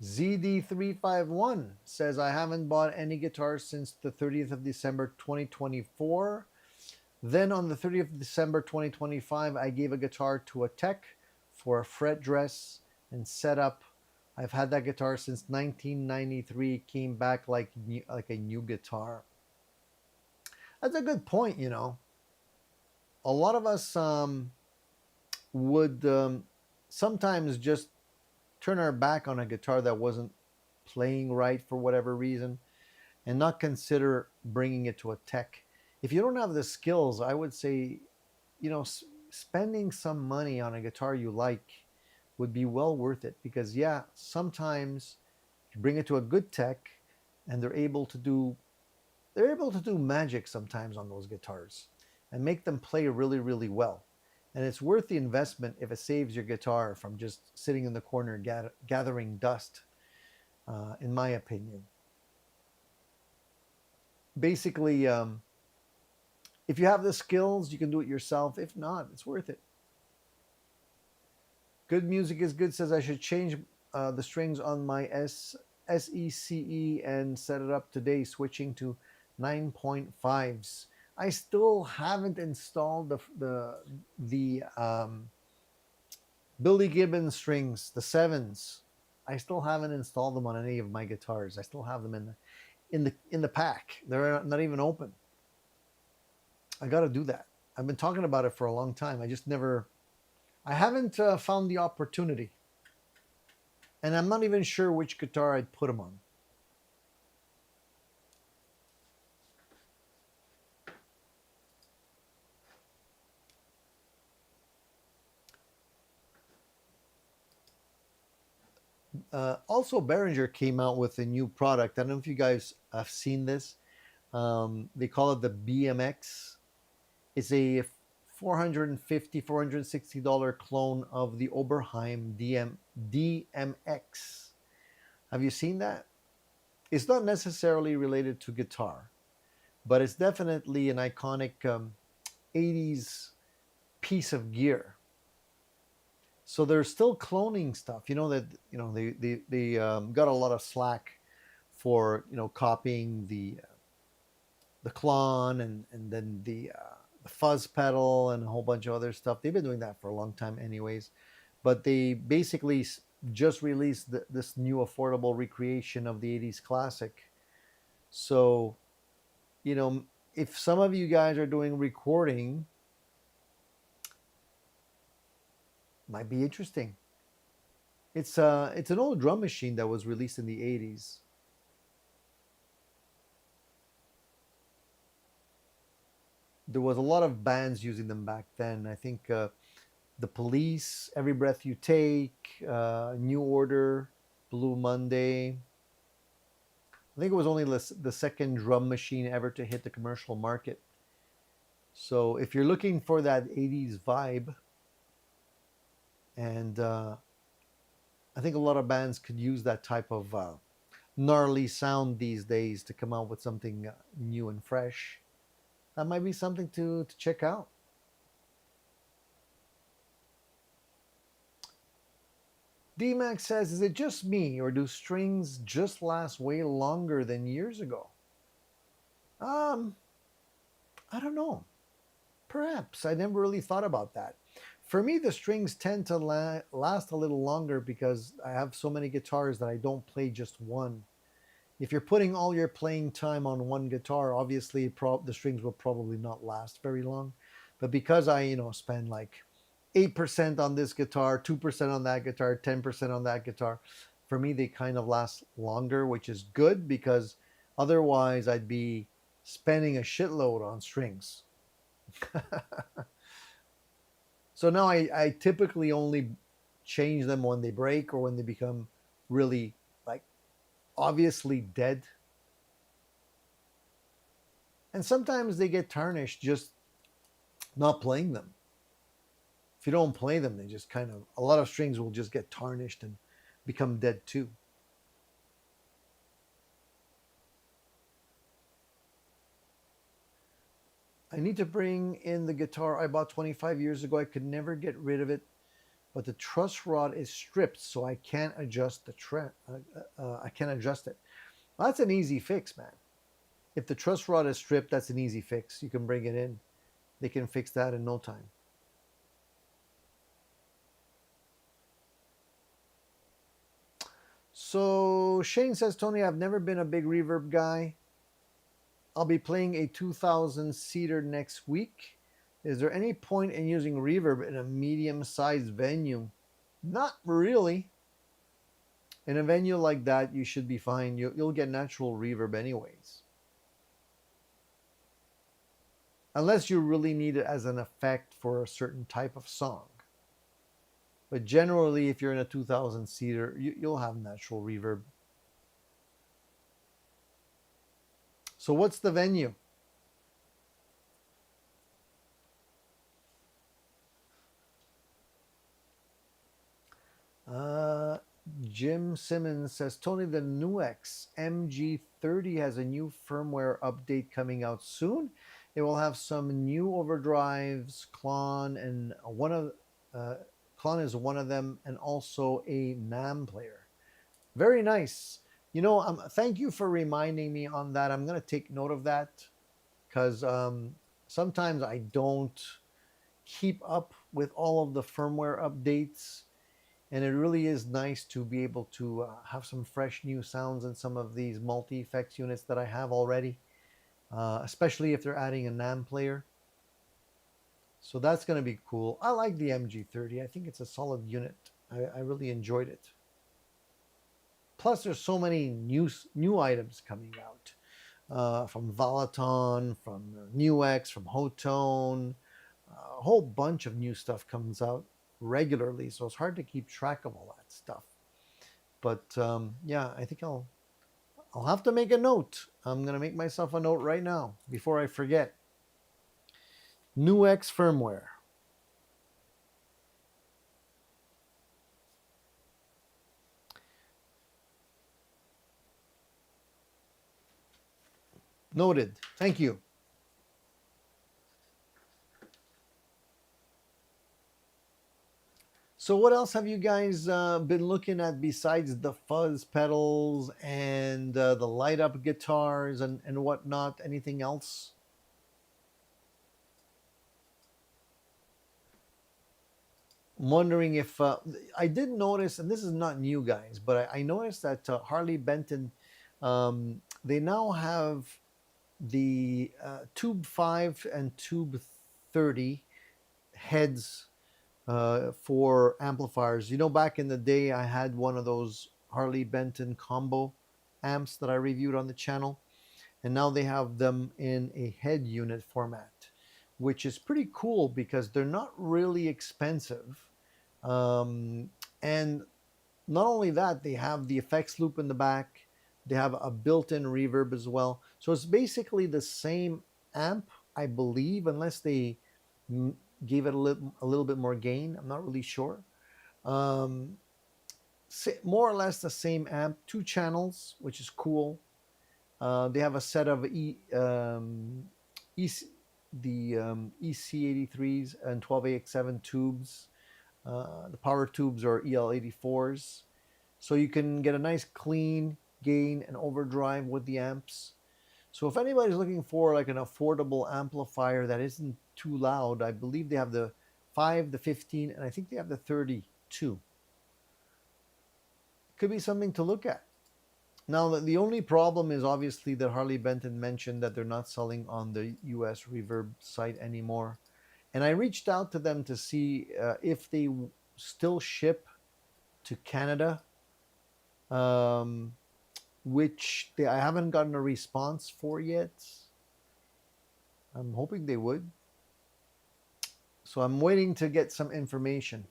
ZD351 says, I haven't bought any guitars since the 30th of December 2024. Then on the 30th of December 2025, I gave a guitar to a tech for a fret dress and setup. I've had that guitar since 1993. It came back like a new guitar. That's a good point, A lot of us would sometimes just turn our back on a guitar that wasn't playing right for whatever reason and not consider bringing it to a tech. If you don't have the skills, I would say, spending some money on a guitar you like would be well worth it because, yeah, sometimes you bring it to a good tech and they're able to do magic sometimes on those guitars and make them play really, really well. And it's worth the investment if it saves your guitar from just sitting in the corner gathering dust, in my opinion. Basically, if you have the skills, you can do it yourself. If not, it's worth it. Good music is good says I should change the strings on my SECE and set it up today, switching to 9.5s. I still haven't installed the Billy Gibbons strings, the sevens. I still haven't installed them on any of my guitars. I still have them in the pack. They're not even open. I got to do that. I've been talking about it for a long time. I haven't found the opportunity, and I'm not even sure which guitar I'd put them on. Also, Behringer came out with a new product. I don't know if you guys have seen this. They call it the BMX. It's a 450, $460 clone of the Oberheim DMX. Have you seen that? It's not necessarily related to guitar, but it's definitely an iconic 80s piece of gear. So they're still cloning stuff. They got a lot of slack for copying the clon and then the fuzz pedal and a whole bunch of other stuff. They've been doing that for a long time, anyways. But they basically just released this new affordable recreation of the '80s classic. So, if some of you guys are doing recording, might be interesting. It's an old drum machine that was released in the '80s. There was a lot of bands using them back then. I think the Police, Every Breath You Take, New Order, Blue Monday. I think it was only the second drum machine ever to hit the commercial market. So if you're looking for that '80s vibe, and I think a lot of bands could use that type of gnarly sound these days to come out with something new and fresh. That might be something to check out. DMAX says, is it just me or do strings just last way longer than years ago? Um, I don't know. Perhaps. I never really thought about that. For me, the strings tend to last a little longer because I have so many guitars that I don't play just one. If you're putting all your playing time on one guitar, obviously the strings will probably not last very long. But because I, spend like 8% on this guitar, 2% on that guitar, 10% on that guitar, for me, they kind of last longer, which is good because otherwise I'd be spending a shitload on strings. So now I typically only change them when they break or when they become really like obviously dead. And sometimes they get tarnished just not playing them. If you don't play them, they just a lot of strings will just get tarnished and become dead too. I need to bring in the guitar I bought 25 years ago. I could never get rid of it, but the truss rod is stripped, so I can't adjust I can't adjust it. Well, that's an easy fix, man. If the truss rod is stripped, that's an easy fix. You can bring it in. They can fix that in no time. So Shane says, Tony, I've never been a big reverb guy. I'll be playing a 2,000 seater next week. Is there any point in using reverb in a medium-sized venue? Not really. In a venue like that, you should be fine. You'll get natural reverb anyways. Unless you really need it as an effect for a certain type of song. But generally, if you're in a 2,000 seater, you'll have natural reverb. So what's the venue? Uh, Jim Simmons says, Tony, the Nuix MG30 has a new firmware update coming out soon. It will have some new overdrives, Klon, and uh, Klon is one of them, and also a NAM player. Very nice. Thank you for reminding me on that. I'm going to take note of that because sometimes I don't keep up with all of the firmware updates, and it really is nice to be able to have some fresh new sounds in some of these multi effects units that I have already, especially if they're adding a NAM player. So that's going to be cool. I like the MG30. I think it's a solid unit. I really enjoyed it. Plus, there's so many new items coming out from Valaton, from Nuix, from Hotone. A whole bunch of new stuff comes out regularly, so it's hard to keep track of all that stuff. But yeah, I think I'll have to make a note. I'm gonna make myself a note right now before I forget. Nuix firmware. Noted. Thank you. So what else have you guys been looking at besides the fuzz pedals and the light up guitars and whatnot? Anything else? I'm wondering if I did notice, and this is not new, guys, but I noticed that Harley Benton, they now have the Tube 5 and Tube 30 heads for amplifiers. Back in the day, I had one of those Harley Benton combo amps that I reviewed on the channel, and now they have them in a head unit format, which is pretty cool because they're not really expensive. And not only that, they have the effects loop in the back. They have a built-in reverb as well. So it's basically the same amp, I believe, unless they gave it a little bit more gain. I'm not really sure. Um, More or less the same amp, two channels, which is cool. They have a set of the EC83s and 12AX7 tubes. The power tubes are EL84s. So you can get a nice clean gain and overdrive with the amps. So if anybody's looking for like an affordable amplifier that isn't too loud, I believe they have the 5, the 15, and I think they have the 32. Could be something to look at. Now, the only problem is obviously that Harley Benton mentioned that they're not selling on the US Reverb site anymore. And I reached out to them to see if they still ship to Canada, um, which I haven't gotten a response for yet. I'm hoping they would. So I'm waiting to get some information.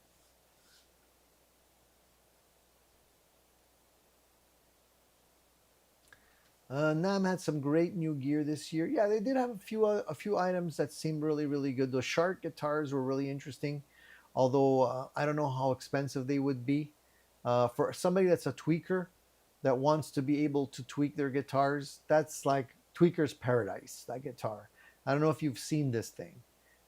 Nam had some great new gear this year. Yeah, they did have a few items that seemed really really good. Those Shark guitars were really interesting, although I don't know how expensive they would be. For somebody that's a tweaker that wants to be able to tweak their guitars, that's like tweaker's paradise. That guitar. I don't know if you've seen this thing,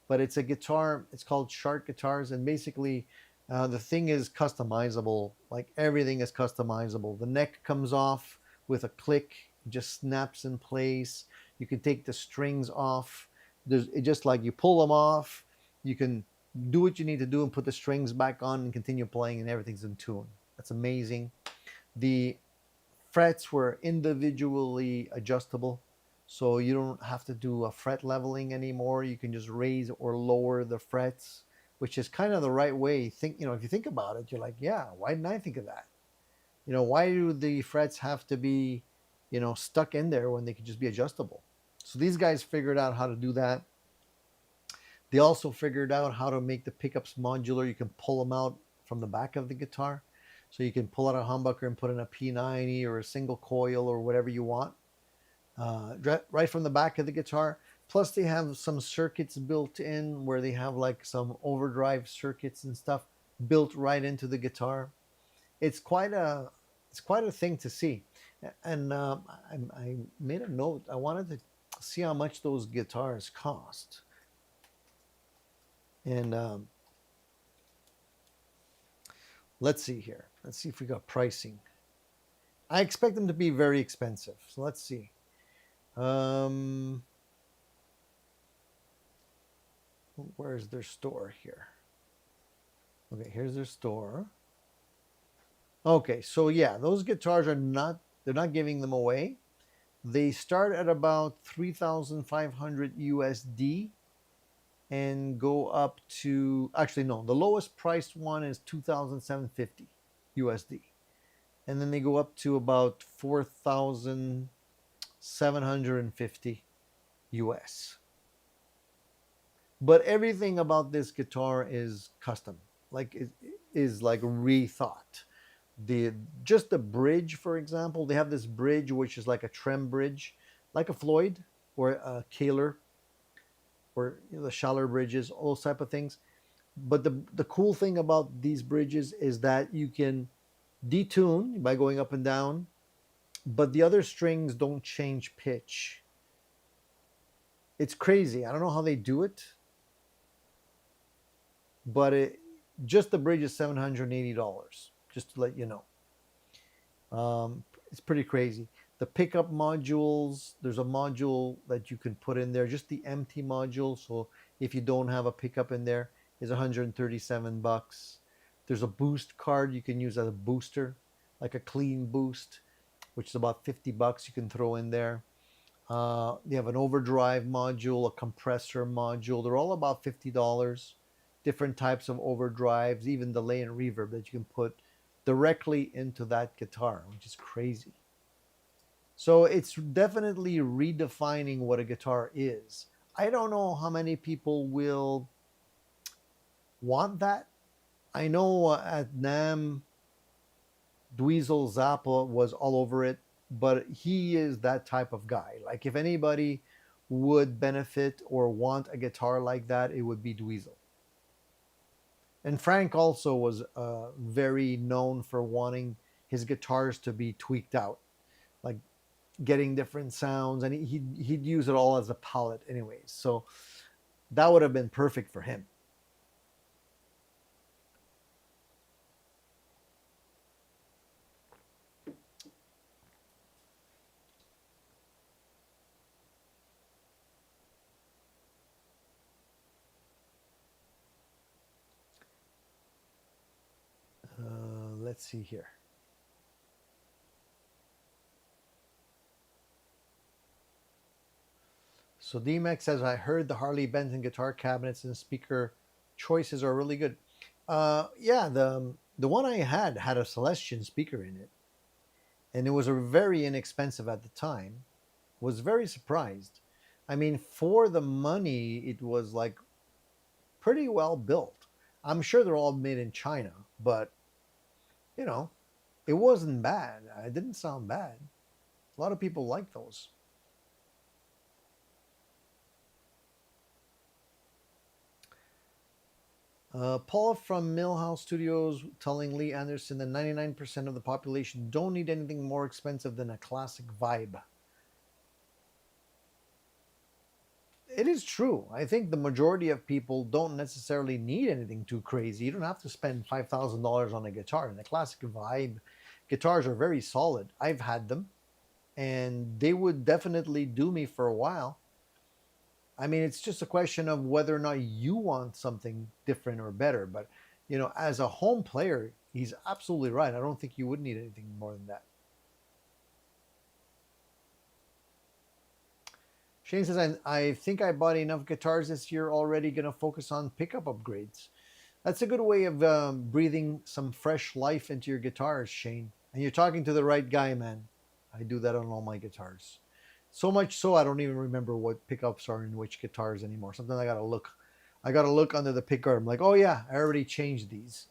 but it's a guitar. It's called Shark guitars, and basically. The thing is customizable, like everything is customizable. The neck comes off with a click, just snaps in place. You can take the strings off. It just like you pull them off. You can do what you need to do and put the strings back on and continue playing, and everything's in tune. That's amazing. The frets were individually adjustable, so you don't have to do a fret leveling anymore. You can just raise or lower the frets, which is kind of the right way. If you think about it, you're like, yeah, why didn't I think of that? Why do the frets have to be, stuck in there when they could just be adjustable? So these guys figured out how to do that. They also figured out how to make the pickups modular. You can pull them out from the back of the guitar. So you can pull out a humbucker and put in a P90 or a single coil or whatever you want. right from the back of the guitar. Plus, they have some circuits built in where they have like some overdrive circuits and stuff built right into the guitar. It's quite a it's quite a thing to see. And I made a note. I wanted to see how much those guitars cost. And let's see here. Let's see if we got pricing. I expect them to be very expensive. So let's see. Um, where's their store here? Okay, here's their store. Okay, so yeah, those guitars are not, they're not giving them away. They start at about 3,500 USD and go up to, actually no, the lowest priced one is 2,750 USD. And then they go up to about 4,750 US. But everything about this guitar is custom, like it is like rethought. The Just the bridge, for example, they have this bridge which is like a trem bridge, like a Floyd or a Kahler, or the shallower bridges, all those type of things. But the cool thing about these bridges is that you can detune by going up and down, but the other strings don't change pitch. It's crazy. I don't know how they do it, but just the bridge is $780. Just to let you know. It's pretty crazy. The pickup modules, there's a module that you can put in there, just the empty module. So if you don't have a pickup in there, is $137. There's a boost card you can use as a booster, like a clean boost, which is about $50 you can throw in there. They have an overdrive module, a compressor module. They're all about $50. Different types of overdrives, even delay and reverb that you can put directly into that guitar, which is crazy. So it's definitely redefining what a guitar is. I don't know how many people will want that. I know at NAM, Dweezil Zappa was all over it, but he is that type of guy. Like if anybody would benefit or want a guitar like that, it would be Dweezil. And Frank also was very known for wanting his guitars to be tweaked out, like getting different sounds, and he'd use it all as a palette, anyways. So that would have been perfect for him. Let's see here. So DMX says, I heard the Harley Benton guitar cabinets and speaker choices are really good. Yeah, the one I had a Celestion speaker in it, and it was a very inexpensive at the time. Was very surprised. I mean, for the money, it was like pretty well built. I'm sure they're all made in China, but you know, it wasn't bad. It didn't sound bad. A lot of people like those. Paul from Millhouse Studios telling Lee Anderson that 99% of the population don't need anything more expensive than a classic vibe. It is true. I think the majority of people don't necessarily need anything too crazy. You don't have to spend $5,000 on a guitar. And the classic vibe guitars are very solid. I've had them, and they would definitely do me for a while. I mean, it's just a question of whether or not you want something different or better. But, as a home player, he's absolutely right. I don't think you would need anything more than that. Shane says, I think I bought enough guitars this year already, going to focus on pickup upgrades. That's a good way of breathing some fresh life into your guitars, Shane. And you're talking to the right guy, man. I do that on all my guitars. So much so I don't even remember what pickups are in which guitars anymore. Sometimes I gotta look. I gotta look under the picker. I'm like, oh yeah, I already changed these.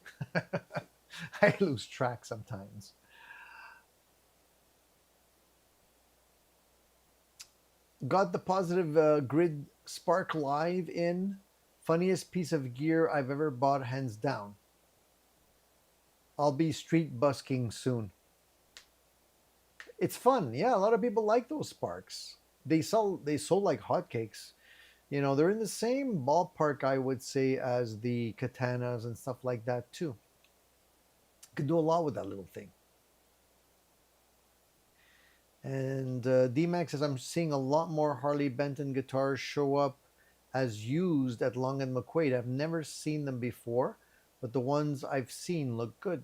I lose track sometimes. Got the positive grid spark live in. Funniest piece of gear I've ever bought, hands down. I'll be street busking soon. It's fun. Yeah, a lot of people like those sparks. They sold like hotcakes. They're in the same ballpark, I would say, as the katanas and stuff like that too. Could do a lot with that little thing. And D-Max says, I'm seeing a lot more Harley Benton guitars show up as used at Long and McQuaid. I've never seen them before, but the ones I've seen look good.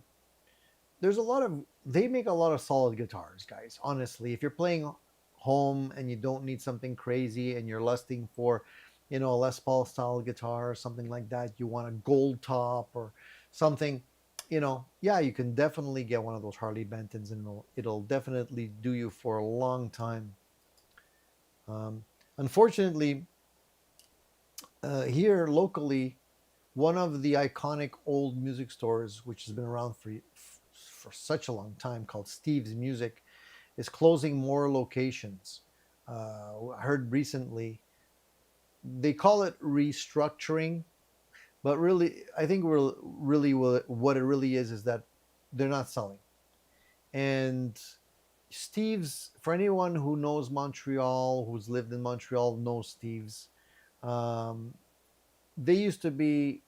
They make a lot of solid guitars, guys. Honestly, if you're playing home and you don't need something crazy and you're lusting for, a Les Paul style guitar or something like that, you want a gold top or something, yeah, you can definitely get one of those Harley Bentons and it'll definitely do you for a long time. Um, Unfortunately, here locally, one of the iconic old music stores, which has been around for such a long time, called Steve's Music, is closing more locations. I heard recently they call it restructuring, but really, I think really what it really is that they're not selling. And Steve's, for anyone who knows Montreal, who's lived in Montreal, knows Steve's. Um, they used to be,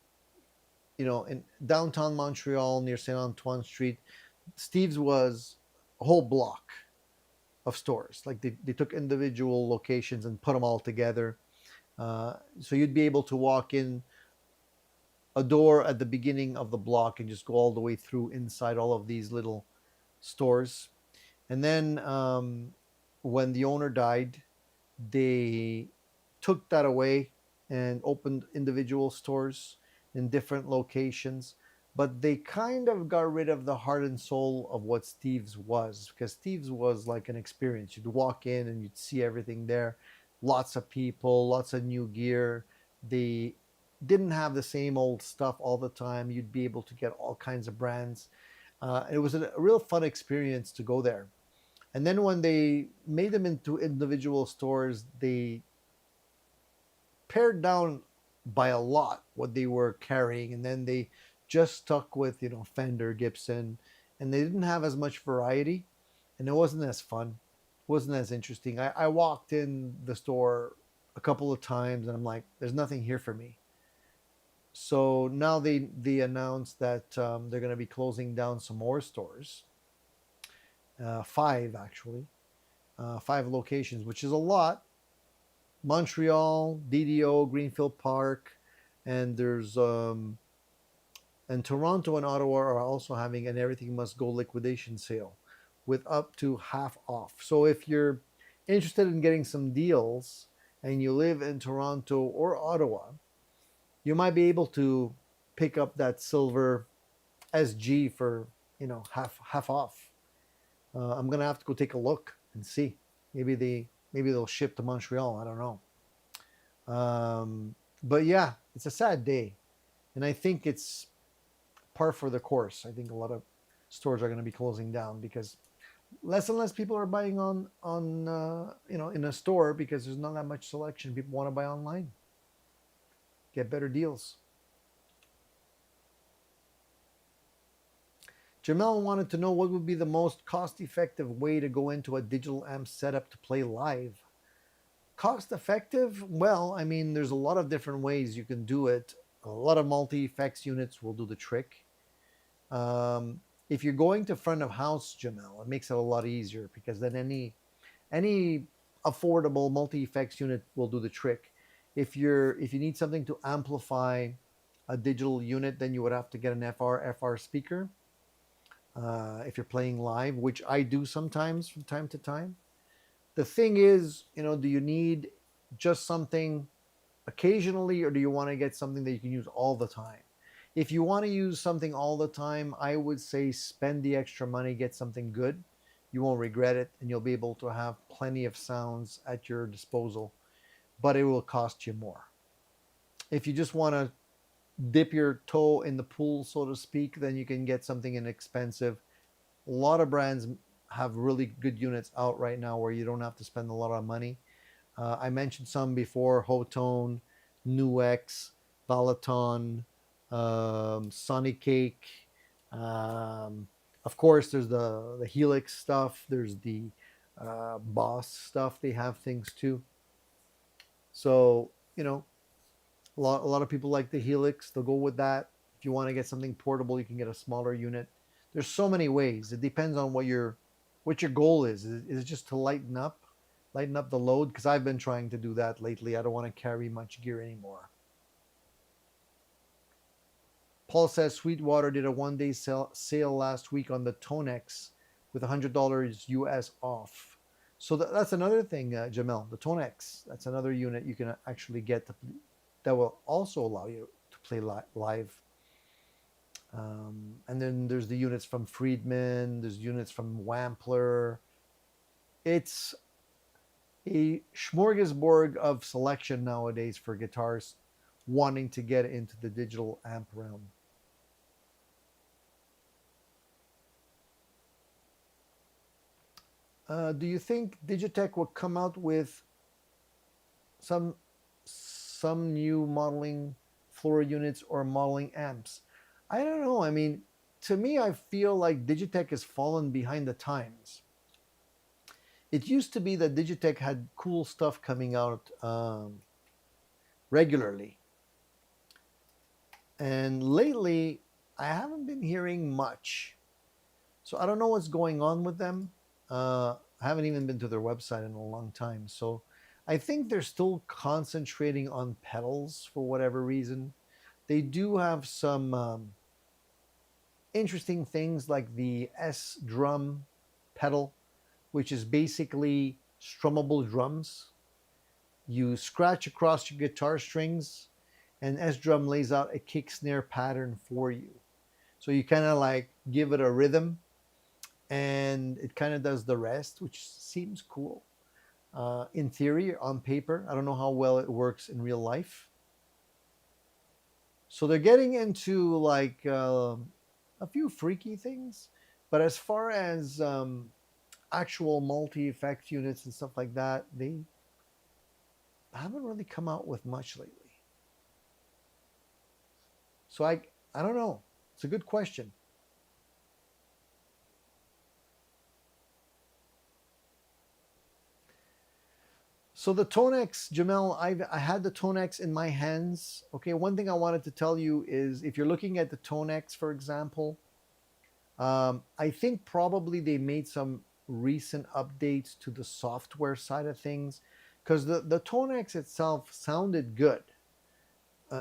in downtown Montreal near Saint Antoine Street. Steve's was a whole block of stores. Like they took individual locations and put them all together. So you'd be able to walk in a door at the beginning of the block and just go all the way through inside all of these little stores. And then when the owner died, they took that away and opened individual stores in different locations. But they kind of got rid of the heart and soul of what Steve's was, because Steve's was like an experience. You'd walk in and you'd see everything there, lots of people, lots of new gear. They didn't have the same old stuff all the time. You'd be able to get all kinds of brands. It was a real fun experience to go there. And then when they made them into individual stores, they pared down by a lot what they were carrying, and then they just stuck with Fender, Gibson, and they didn't have as much variety, and it wasn't as fun, it wasn't as interesting. I walked in the store a couple of times, and I'm like, there's nothing here for me. So now they announced that they're going to be closing down some more stores, five actually, five locations, which is a lot. Montreal, DDO, Greenfield Park, and there's and Toronto and Ottawa are also having an everything must go liquidation sale with up to half off. So if you're interested in getting some deals and you live in Toronto or Ottawa, you might be able to pick up that silver SG for half off. I'm gonna have to go take a look and see. Maybe they'll ship to Montreal. I don't know. But yeah, it's a sad day, and I think it's par for the course. I think a lot of stores are going to be closing down because less and less people are buying on in a store because there's not that much selection. People want to buy online, get better deals. Jamel wanted to know what would be the most cost-effective way to go into a digital amp setup to play live. Cost effective? Well, I mean, there's a lot of different ways you can do it. A lot of multi effects units will do the trick. If you're going to front of house, Jamel, it makes it a lot easier because then any affordable multi effects unit will do the trick. If you need something to amplify a digital unit, then you would have to get an FR speaker. If you're playing live, which I do sometimes from time to time. The thing is, do you need just something occasionally, or do you want to get something that you can use all the time? If you want to use something all the time, I would say spend the extra money, get something good. You won't regret it, and you'll be able to have plenty of sounds at your disposal, but it will cost you more. If you just want to dip your toe in the pool, so to speak, then you can get something inexpensive. A lot of brands have really good units out right now where you don't have to spend a lot of money. I mentioned some before: Hotone, Nuex, Valaton, Sonic Cake. Um, of course, there's the Helix stuff. There's the Boss stuff. They have things too. So a lot of people like the Helix. They'll go with that. If you want to get something portable, you can get a smaller unit. There's so many ways. It depends on what your goal is. Is it just to lighten up the load? Because I've been trying to do that lately. I don't want to carry much gear anymore. Paul says Sweetwater did a one-day sale last week on the Tonex with $100 US off. So that's another thing, Jamel. The Tonex. That's another unit you can actually get that will also allow you to play live. And then there's the units from Friedman. There's units from Wampler. It's a smorgasbord of selection nowadays for guitars wanting to get into the digital amp realm. Do you think Digitech will come out with some some new modeling floor units or modeling amps? I don't know. I mean, to me, I feel like Digitech has fallen behind the times. It used to be that Digitech had cool stuff coming out regularly, and lately I haven't been hearing much. So I don't know what's going on with them. I haven't even been to their website in a long time. So I think they're still concentrating on pedals for whatever reason. They do have some interesting things like the S drum pedal, which is basically strummable drums. You scratch across your guitar strings, and S drum lays out a kick snare pattern for you. So you kind of like give it a rhythm, and it kind of does the rest, which seems cool. In theory, on paper, I don't know how well it works in real life. So they're getting into like a few freaky things, but as far as actual multi effects units and stuff like that, they haven't really come out with much lately. So I don't know. It's a good question. So the Tonex, Jamel, I had the Tonex in my hands. Okay, one thing I wanted to tell you is if you're looking at the Tonex, for example, I think probably they made some recent updates to the software side of things because the Tonex itself sounded good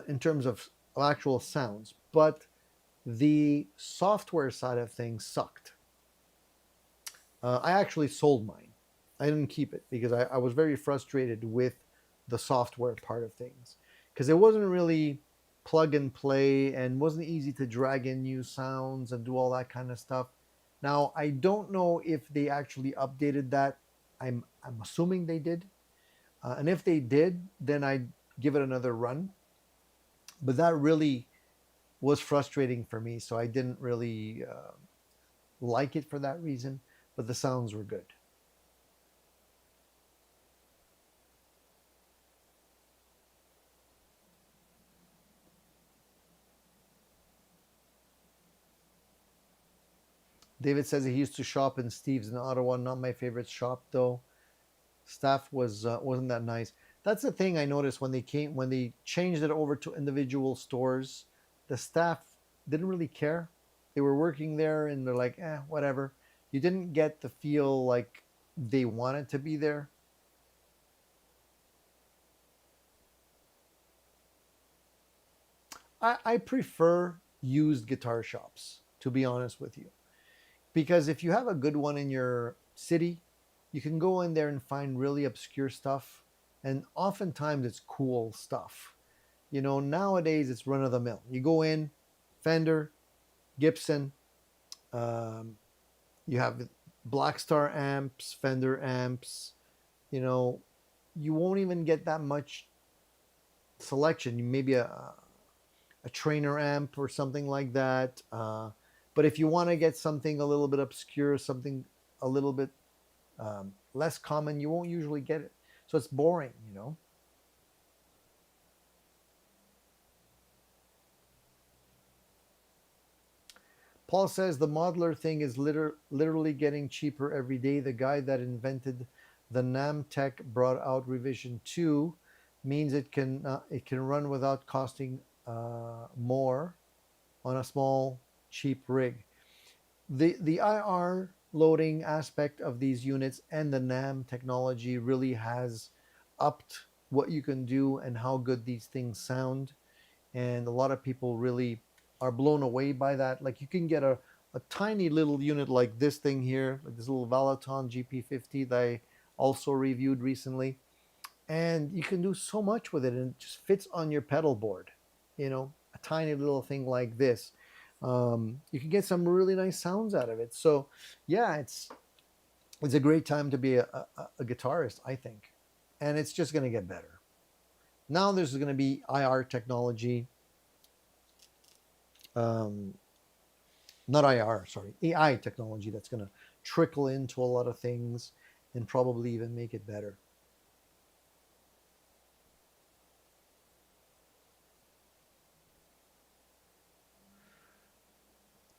in terms of actual sounds, but the software side of things sucked. I actually sold mine. I didn't keep it because I was very frustrated with the software part of things because it wasn't really plug and play and wasn't easy to drag in new sounds and do all that kind of stuff. Now I don't know if they actually updated that. I'm assuming they did, and if they did, then I'd give it another run. But that really was frustrating for me, so I didn't really like it for that reason. But the sounds were good. David says he used to shop in Steve's in Ottawa. Not my favorite shop though. Staff wasn't that nice. That's the thing I noticed when they changed it over to individual stores. The staff didn't really care. They were working there and they're like, whatever. You didn't get the feel like they wanted to be there. I prefer used guitar shops, to be honest with you. Because if you have a good one in your city, you can go in there and find really obscure stuff. And oftentimes it's cool stuff. Nowadays it's run of the mill. You go in, Fender, Gibson, um, you have Black Star amps, Fender amps. You know, you won't even get that much selection. Maybe a trainer amp or something like that. But if you want to get something a little bit obscure, something a little bit less common, you won't usually get it. So it's boring, you know. Paul says the modeler thing is literally getting cheaper every day. The guy that invented the Namtech brought out revision 2, means it can run without costing more on a small cheap rig. The IR loading aspect of these units and the NAM technology really has upped what you can do and how good these things sound. And a lot of people really are blown away by that. Like you can get a tiny little unit like this thing here, like this little Valaton GP50 that I also reviewed recently, and you can do so much with it, and it just fits on your pedal board. You know, a tiny little thing like this. You can get some really nice sounds out of it. So, yeah, it's a great time to be a guitarist, I think, and it's just going to get better. Now there's going to be IR technology, um, not IR, sorry, AI technology that's going to trickle into a lot of things and probably even make it better.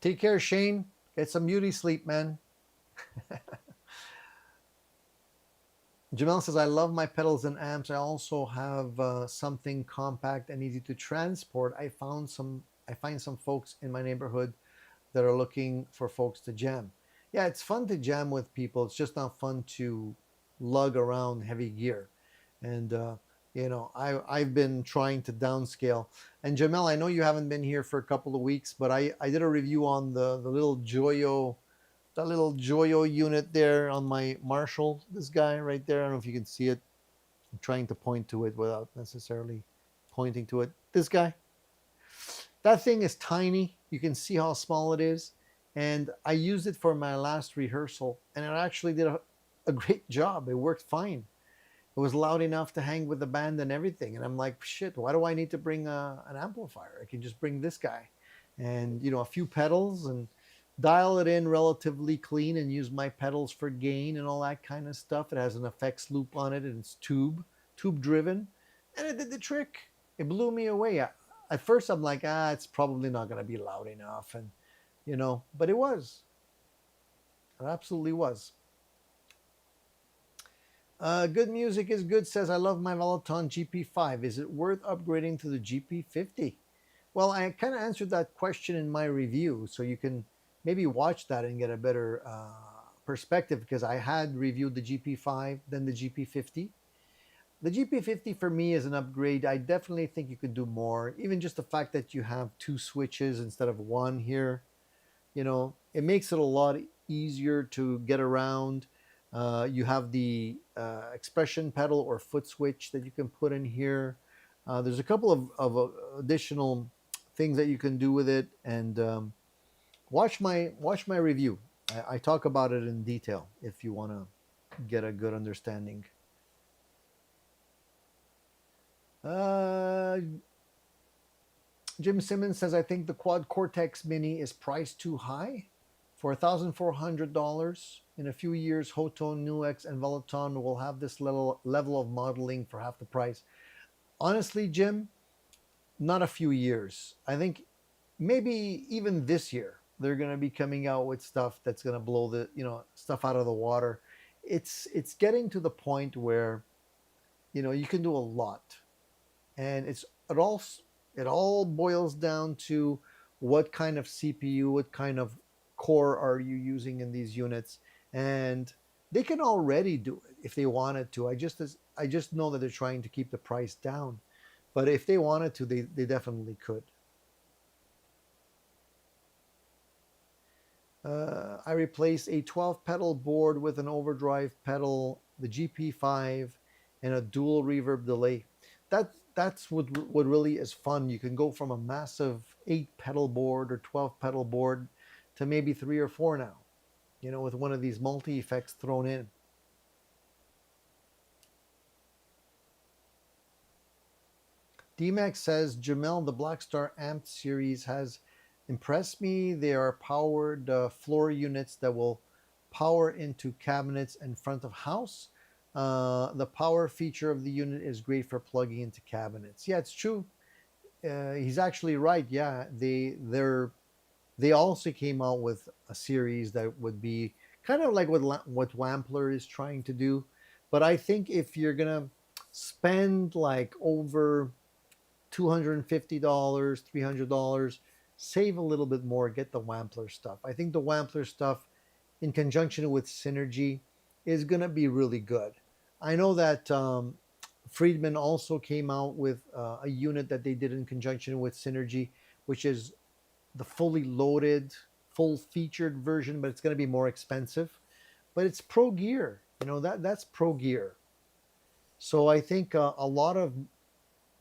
Take care, Shane. Get some beauty sleep, man. Jamel says, I love my pedals and amps. I also have something compact and easy to transport. I find some folks in my neighborhood that are looking for folks to jam. Yeah, it's fun to jam with people. It's just not fun to lug around heavy gear. And I've been trying to downscale. And Jamel, I know you haven't been here for a couple of weeks, but I did a review on the little Joyo, that little Joyo unit there on my Marshall. This guy right there. I don't know if you can see it. I'm trying to point to it without necessarily pointing to it. This guy. That thing is tiny. You can see how small it is. And I used it for my last rehearsal, and it actually did a great job. It worked fine. It was loud enough to hang with the band and everything. And I'm like, shit, why do I need to bring an amplifier? I can just bring this guy and, a few pedals and dial it in relatively clean and use my pedals for gain and all that kind of stuff. It has an effects loop on it, and it's tube driven. And it did the trick. It blew me away. At first, I'm like, it's probably not going to be loud enough. And, but it was. It absolutely was. Good music is good says, I love my Veloton GP5. Is it worth upgrading to the GP50? Well, I kind of answered that question in my review, so you can maybe watch that and get a better perspective, because I had reviewed the GP5, then the GP50. The GP50 for me is an upgrade. I definitely think you could do more. Even just the fact that you have two switches instead of one here, it makes it a lot easier to get around. You have the expression pedal or foot switch that you can put in here. There's a couple of additional things that you can do with it, and watch my review. I talk about it in detail if you want to get a good understanding. Uh, Jim Simmons says, I think the Quad Cortex Mini is priced too high. For $1,400, in a few years, Hoton, Nuex, and Veloton will have this level of modeling for half the price. Honestly, Jim, not a few years. I think maybe even this year, they're going to be coming out with stuff that's going to blow the stuff out of the water. It's getting to the point where you can do a lot, and it all boils down to what kind of CPU, what kind of core are you using in these units, and they can already do it if they wanted to. I just know that they're trying to keep the price down, but if they wanted to, they definitely could. I replaced a 12 pedal board with an overdrive pedal, the GP5, and a dual reverb delay. That's what really is fun. You can go from a massive 8 pedal board or 12 pedal board to maybe 3 or 4 now, with one of these multi effects thrown in. DMAX says, Jamel, the Blackstar Amp series has impressed me. They are powered floor units that will power into cabinets and front of house. The power feature of the unit is great for plugging into cabinets. Yeah, it's true. He's actually right. Yeah, they also came out with a series that would be kind of like what Wampler is trying to do. But I think if you're gonna spend like over $250, $300, save a little bit more, get the Wampler stuff. I think the Wampler stuff in conjunction with Synergy is gonna be really good. I know that Friedman also came out with a unit that they did in conjunction with Synergy, which is the fully loaded, full featured version, but it's going to be more expensive. But it's pro gear, that's pro gear. So I think a lot of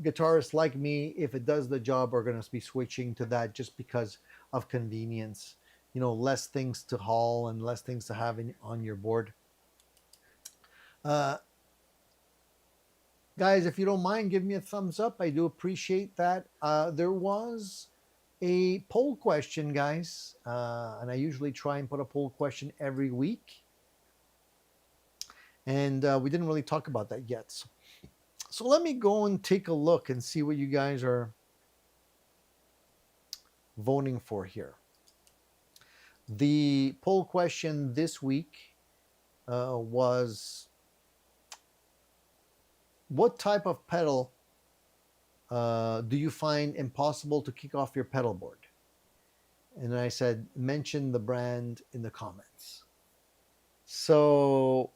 guitarists like me, if it does the job, are going to be switching to that just because of convenience. Less things to haul and less things to have on your board. Uh, Guys, if you don't mind, give me a thumbs up. I do appreciate that. There was a poll question, guys, and I usually try and put a poll question every week, and we didn't really talk about that yet. So let me go and take a look and see what you guys are voting for here. The poll question this week was, what type of pedal do you find impossible to kick off your pedal board? And I said, mention the brand in the comments. So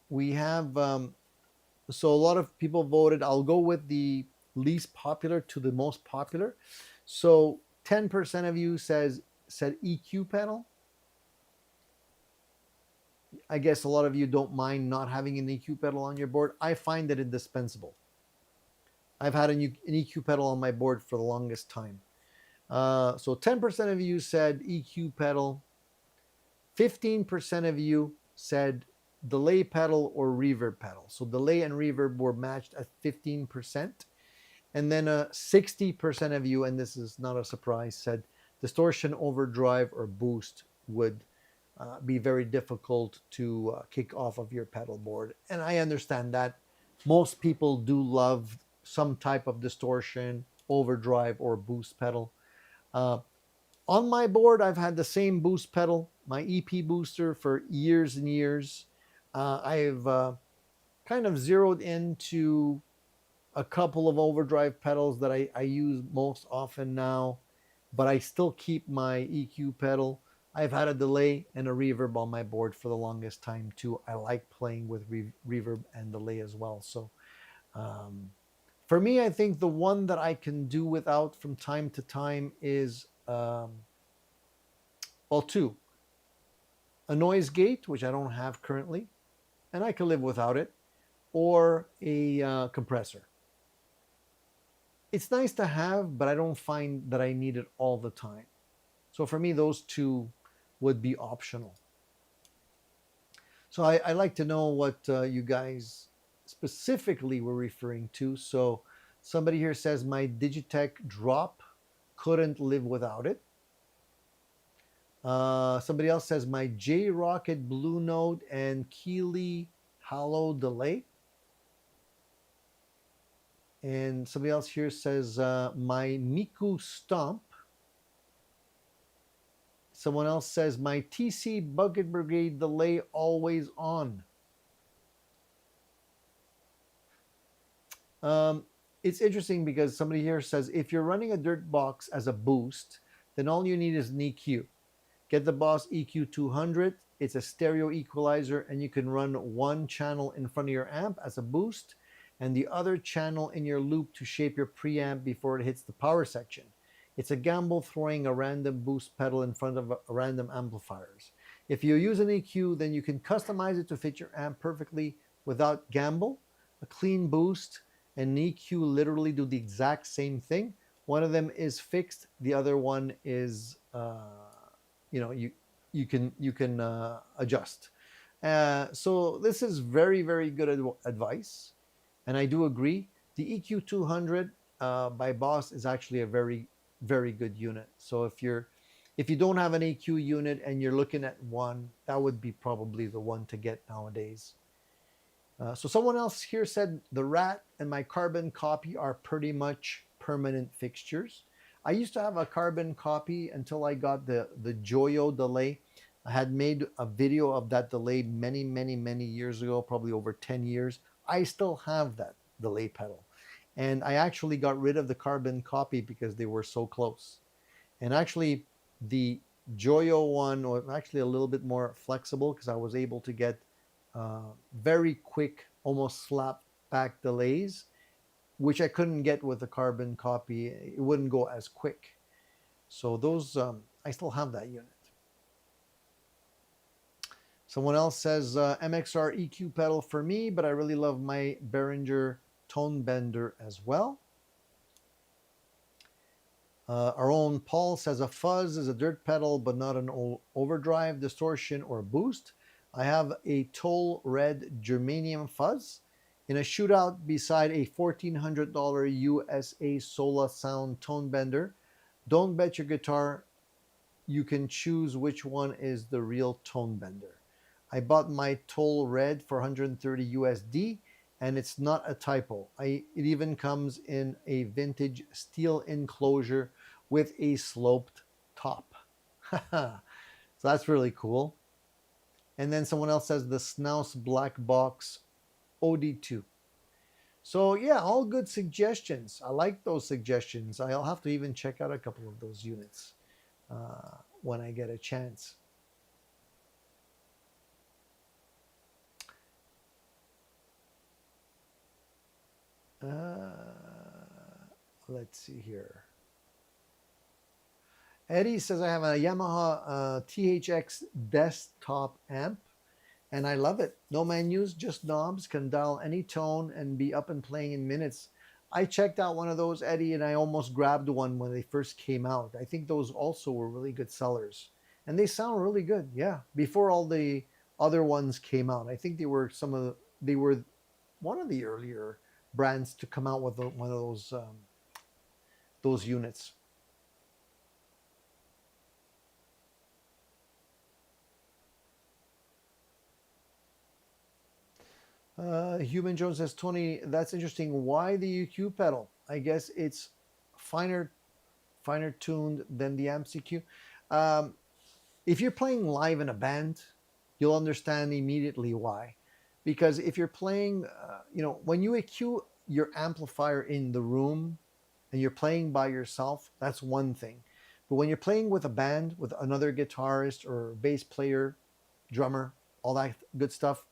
we have, so a lot of people voted. I'll go with the least popular to the most popular. So 10% of you said EQ pedal. I guess a lot of you don't mind not having an EQ pedal on your board. I find it indispensable. I've had an EQ pedal on my board for the longest time. So 10% of you said EQ pedal. 15% of you said delay pedal or reverb pedal. So delay and reverb were matched at 15%. And then 60% of you, and this is not a surprise, said distortion, overdrive, or boost would be very difficult to kick off of your pedal board. And I understand that. Most people do love some type of distortion, overdrive, or boost pedal. On my board, I've had the same boost pedal, my EP booster, for years and years. I've kind of zeroed into a couple of overdrive pedals that I use most often now, but I still keep my EQ pedal. I've had a delay and a reverb on my board for the longest time too. I like playing with reverb and delay as well. So for me, I think the one that I can do without from time to time is, well, two. A noise gate, which I don't have currently, and I can live without it, or a compressor. It's nice to have, but I don't find that I need it all the time. So for me, those two would be optional. So I like to know what you guys specifically were referring to. So somebody here says, my Digitech drop, couldn't live without it. Somebody else says, my J Rocket Blue Note and Keeley Hollow delay. And somebody else here says, my Miku Stomp. Someone else says, my TC Bucket Brigade delay always on. It's interesting because somebody here says, if you're running a dirt box as a boost, then all you need is an EQ. Get the Boss EQ 200. It's a stereo equalizer, and you can run one channel in front of your amp as a boost and the other channel in your loop to shape your preamp before it hits the power section. It's a gamble throwing a random boost pedal in front of a random amplifiers. If you use an EQ, then you can customize it to fit your amp perfectly without gamble. A clean boost and an EQ literally do the exact same thing. One of them is fixed. The other one is, you can adjust. So this is very, very good advice, and I do agree. The EQ 200 by Boss is actually a very, very good unit. So if you don't have an EQ unit and you're looking at one, that would be probably the one to get nowadays. So someone else here said the Rat and my carbon copy are pretty much permanent fixtures. I used to have a carbon copy until I got the Joyo delay. I had made a video of that delay many years ago, probably over 10 years. I still have that delay pedal. And I actually got rid of the carbon copy because they were so close. And actually, the Joyo one was actually a little bit more flexible because I was able to get very quick, almost slap back delays, which I couldn't get with the carbon copy. It wouldn't go as quick. So those, I still have that unit. Someone else says MXR EQ pedal for me, but I really love my Behringer tone bender as well. Our own Paul says a fuzz is a dirt pedal, but not an overdrive, distortion, or boost. I have a Toll Red germanium fuzz in a shootout beside a $1,400 USA Sola Sound tone bender. Don't bet your guitar. You can choose which one is the real tone bender. I bought my Toll Red for 130 USD, and it's not a typo. It even comes in a vintage steel enclosure with a sloped top. So that's really cool. And then someone else says the Snouse Black Box OD2. So yeah, all good suggestions. I like those suggestions. I'll have to even check out a couple of those units when I get a chance. Let's see here. Eddie says I have a Yamaha THX desktop amp, and I love it. No menus, just knobs, can dial any tone and be up and playing in minutes. I checked out one of those, Eddie, and I almost grabbed one when they first came out. I think those also were really good sellers, and they sound really good. Yeah, before all the other ones came out, I think they were one of the earlier brands to come out with one of those units. Human Jones says, Tony, that's interesting. Why the EQ pedal? I guess it's finer tuned than the amp EQ. If you're playing live in a band, you'll understand immediately why. Because if you're playing, when you EQ your amplifier in the room and you're playing by yourself, that's one thing. But when you're playing with a band, with another guitarist or bass player, drummer, all that good stuff,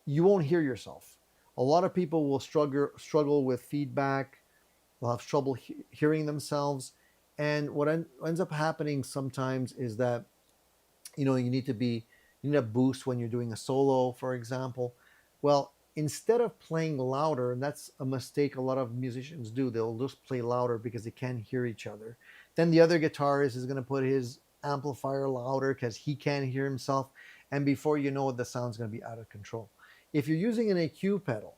you won't hear yourself. A lot of people will struggle with feedback. They'll have trouble hearing themselves. And what ends up happening sometimes is that, you need a boost when you're doing a solo, for example. Well, instead of playing louder, and that's a mistake a lot of musicians do, they'll just play louder because they can't hear each other. Then the other guitarist is going to put his amplifier louder because he can't hear himself. And before you know it, the sound's going to be out of control. If you're using an EQ pedal,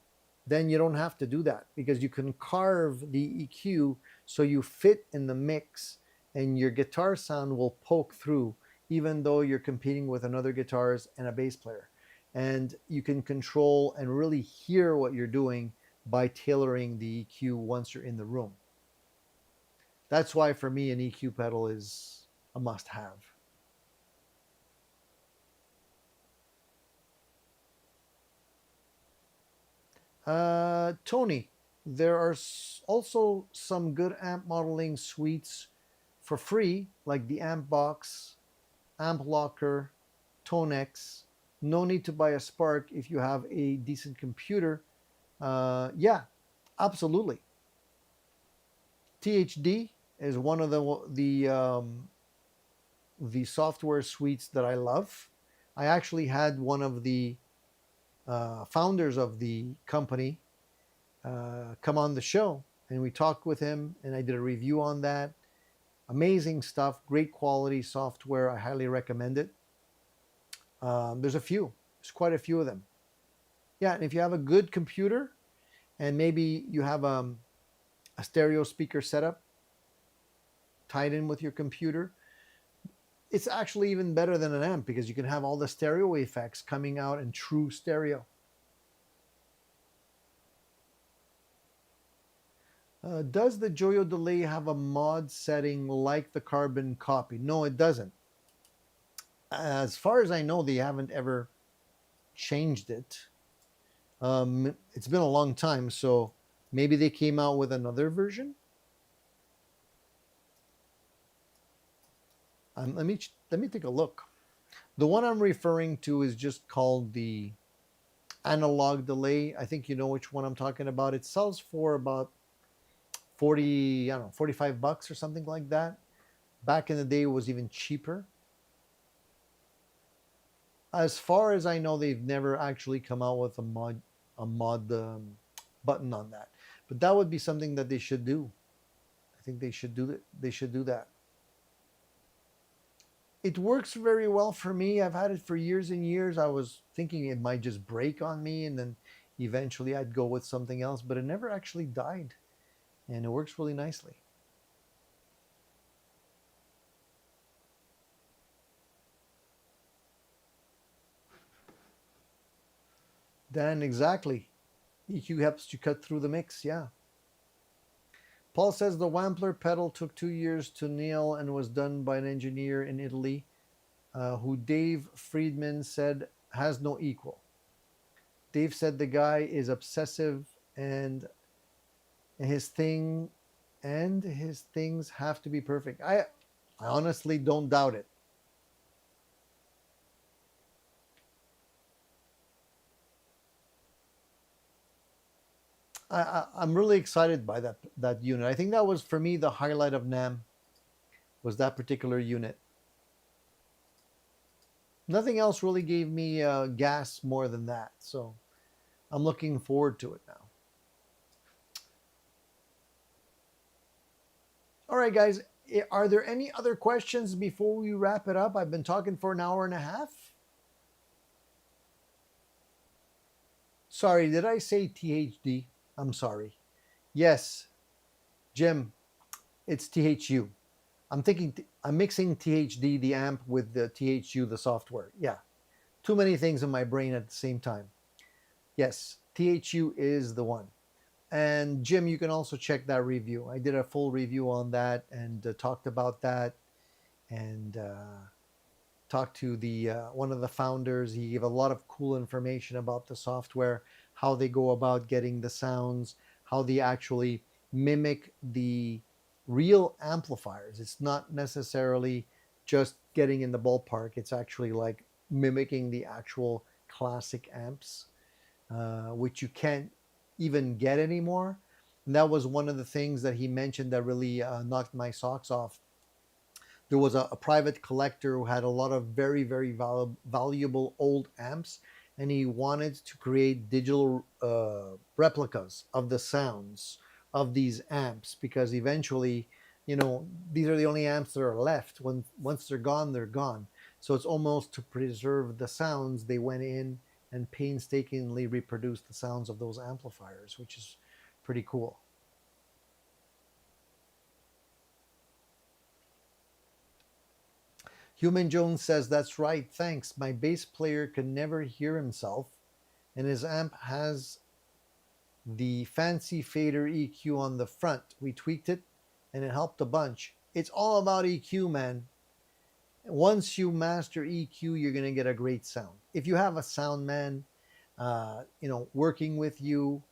then you don't have to do that because you can carve the EQ so you fit in the mix and your guitar sound will poke through even though you're competing with another guitarist and a bass player. And you can control and really hear what you're doing by tailoring the EQ once you're in the room. That's why for me an EQ pedal is a must-have. Tony, there are also some good amp modeling suites for free, like the Amp Box, Amp Locker, Tonex. No need to buy a Spark if you have a decent computer. Yeah, absolutely. THD is one of the software suites that I love. I actually had one of the founders of the company come on the show, and we talked with him, and I did a review on that. Amazing stuff, great quality software. I highly recommend it. There's quite a few of them. Yeah, and if you have a good computer, and maybe you have a stereo speaker setup tied in with your computer, it's actually even better than an amp because you can have all the stereo effects coming out in true stereo. Does the Joyo delay have a mod setting like the carbon copy? No, it doesn't. As far as I know, they haven't ever changed it. It's been a long time, so maybe they came out with another version. Let me take a look. The one I'm referring to is just called the analog delay. I think you know which one I'm talking about. It sells for about 40, I don't know, $45 or something like that. Back in the day, it was even cheaper. As far as I know, they've never actually come out with a mod button on that. But that would be something that they should do. I think they should do that. They should do that. It works very well for me. I've had it for years and years. I was thinking it might just break on me, and then eventually I'd go with something else, but it never actually died, and it works really nicely. Dan, exactly. EQ helps you cut through the mix. Yeah. Paul says the Wampler pedal took 2 years to nail and was done by an engineer in Italy, who Dave Friedman said has no equal. Dave said the guy is obsessive his thing and his things have to be perfect. I honestly don't doubt it. I'm really excited by that unit. I think that was for me the highlight of NAM was that particular unit. Nothing else really gave me gas more than that. So I'm looking forward to it now. All right, guys. Are there any other questions before we wrap it up? I've been talking for an hour and a half. Sorry, did I say THD? I'm sorry. Yes, Jim, it's THU. I'm mixing THD, the amp, with the THU, the software. Yeah, too many things in my brain at the same time. Yes, THU is the one. And Jim, you can also check that review. I did a full review on that and talked about that and talked to the one of the founders. He gave a lot of cool information about the software, how they go about getting the sounds, how they actually mimic the real amplifiers. It's not necessarily just getting in the ballpark. It's actually like mimicking the actual classic amps, which you can't even get anymore. And that was one of the things that he mentioned that really knocked my socks off. There was a private collector who had a lot of very, very valuable old amps, and he wanted to create digital replicas of the sounds of these amps because eventually, these are the only amps that are left. Once they're gone, they're gone. So it's almost to preserve the sounds, they went in and painstakingly reproduced the sounds of those amplifiers, which is pretty cool. Human Jones says, that's right, thanks. My bass player can never hear himself, and his amp has the fancy fader EQ on the front. We tweaked it, and it helped a bunch. It's all about EQ, man. Once you master EQ, you're going to get a great sound. If you have a sound man, working with you,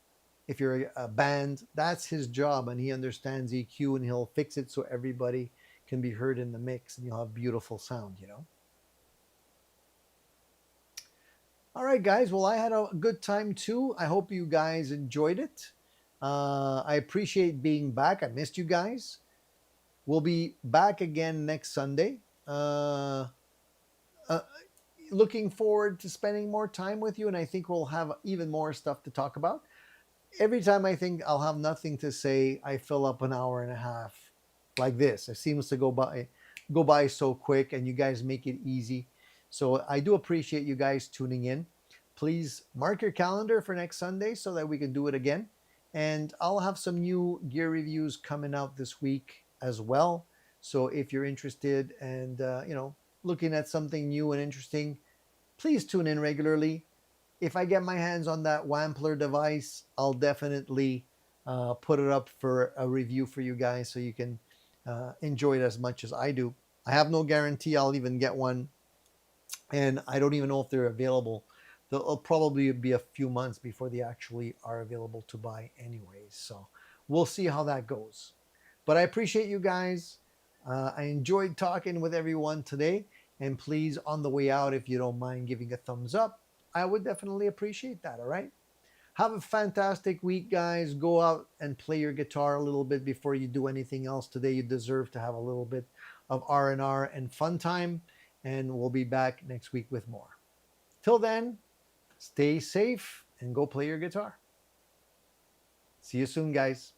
if you're a band, that's his job, and he understands EQ, and he'll fix it so everybody can be heard in the mix, and you'll have beautiful sound. All right, guys. Well, I had a good time too. I hope you guys enjoyed it. I appreciate being back. I missed you guys. We'll be back again next Sunday. Uh, Looking forward to spending more time with you, and I think we'll have even more stuff to talk about. Every time I think I'll have nothing to say, I fill up an hour and a half like this. It seems to go by so quick, and you guys make it easy. So I do appreciate you guys tuning in. Please mark your calendar for next Sunday so that we can do it again. And I'll have some new gear reviews coming out this week as well. So if you're interested and looking at something new and interesting, please tune in regularly. If I get my hands on that Wampler device, I'll definitely put it up for a review for you guys so you can enjoy it as much as I do. I have no guarantee I'll even get one, and I don't even know if they're available. They'll probably be a few months before they actually are available to buy, anyways. So we'll see how that goes. But I appreciate you guys. I enjoyed talking with everyone today. And please, on the way out, if you don't mind giving a thumbs up, I would definitely appreciate that. All right. Have a fantastic week, guys. Go out and play your guitar a little bit before you do anything else today. You deserve to have a little bit of R&R and fun time, and we'll be back next week with more. Till then, stay safe and go play your guitar. See you soon, guys.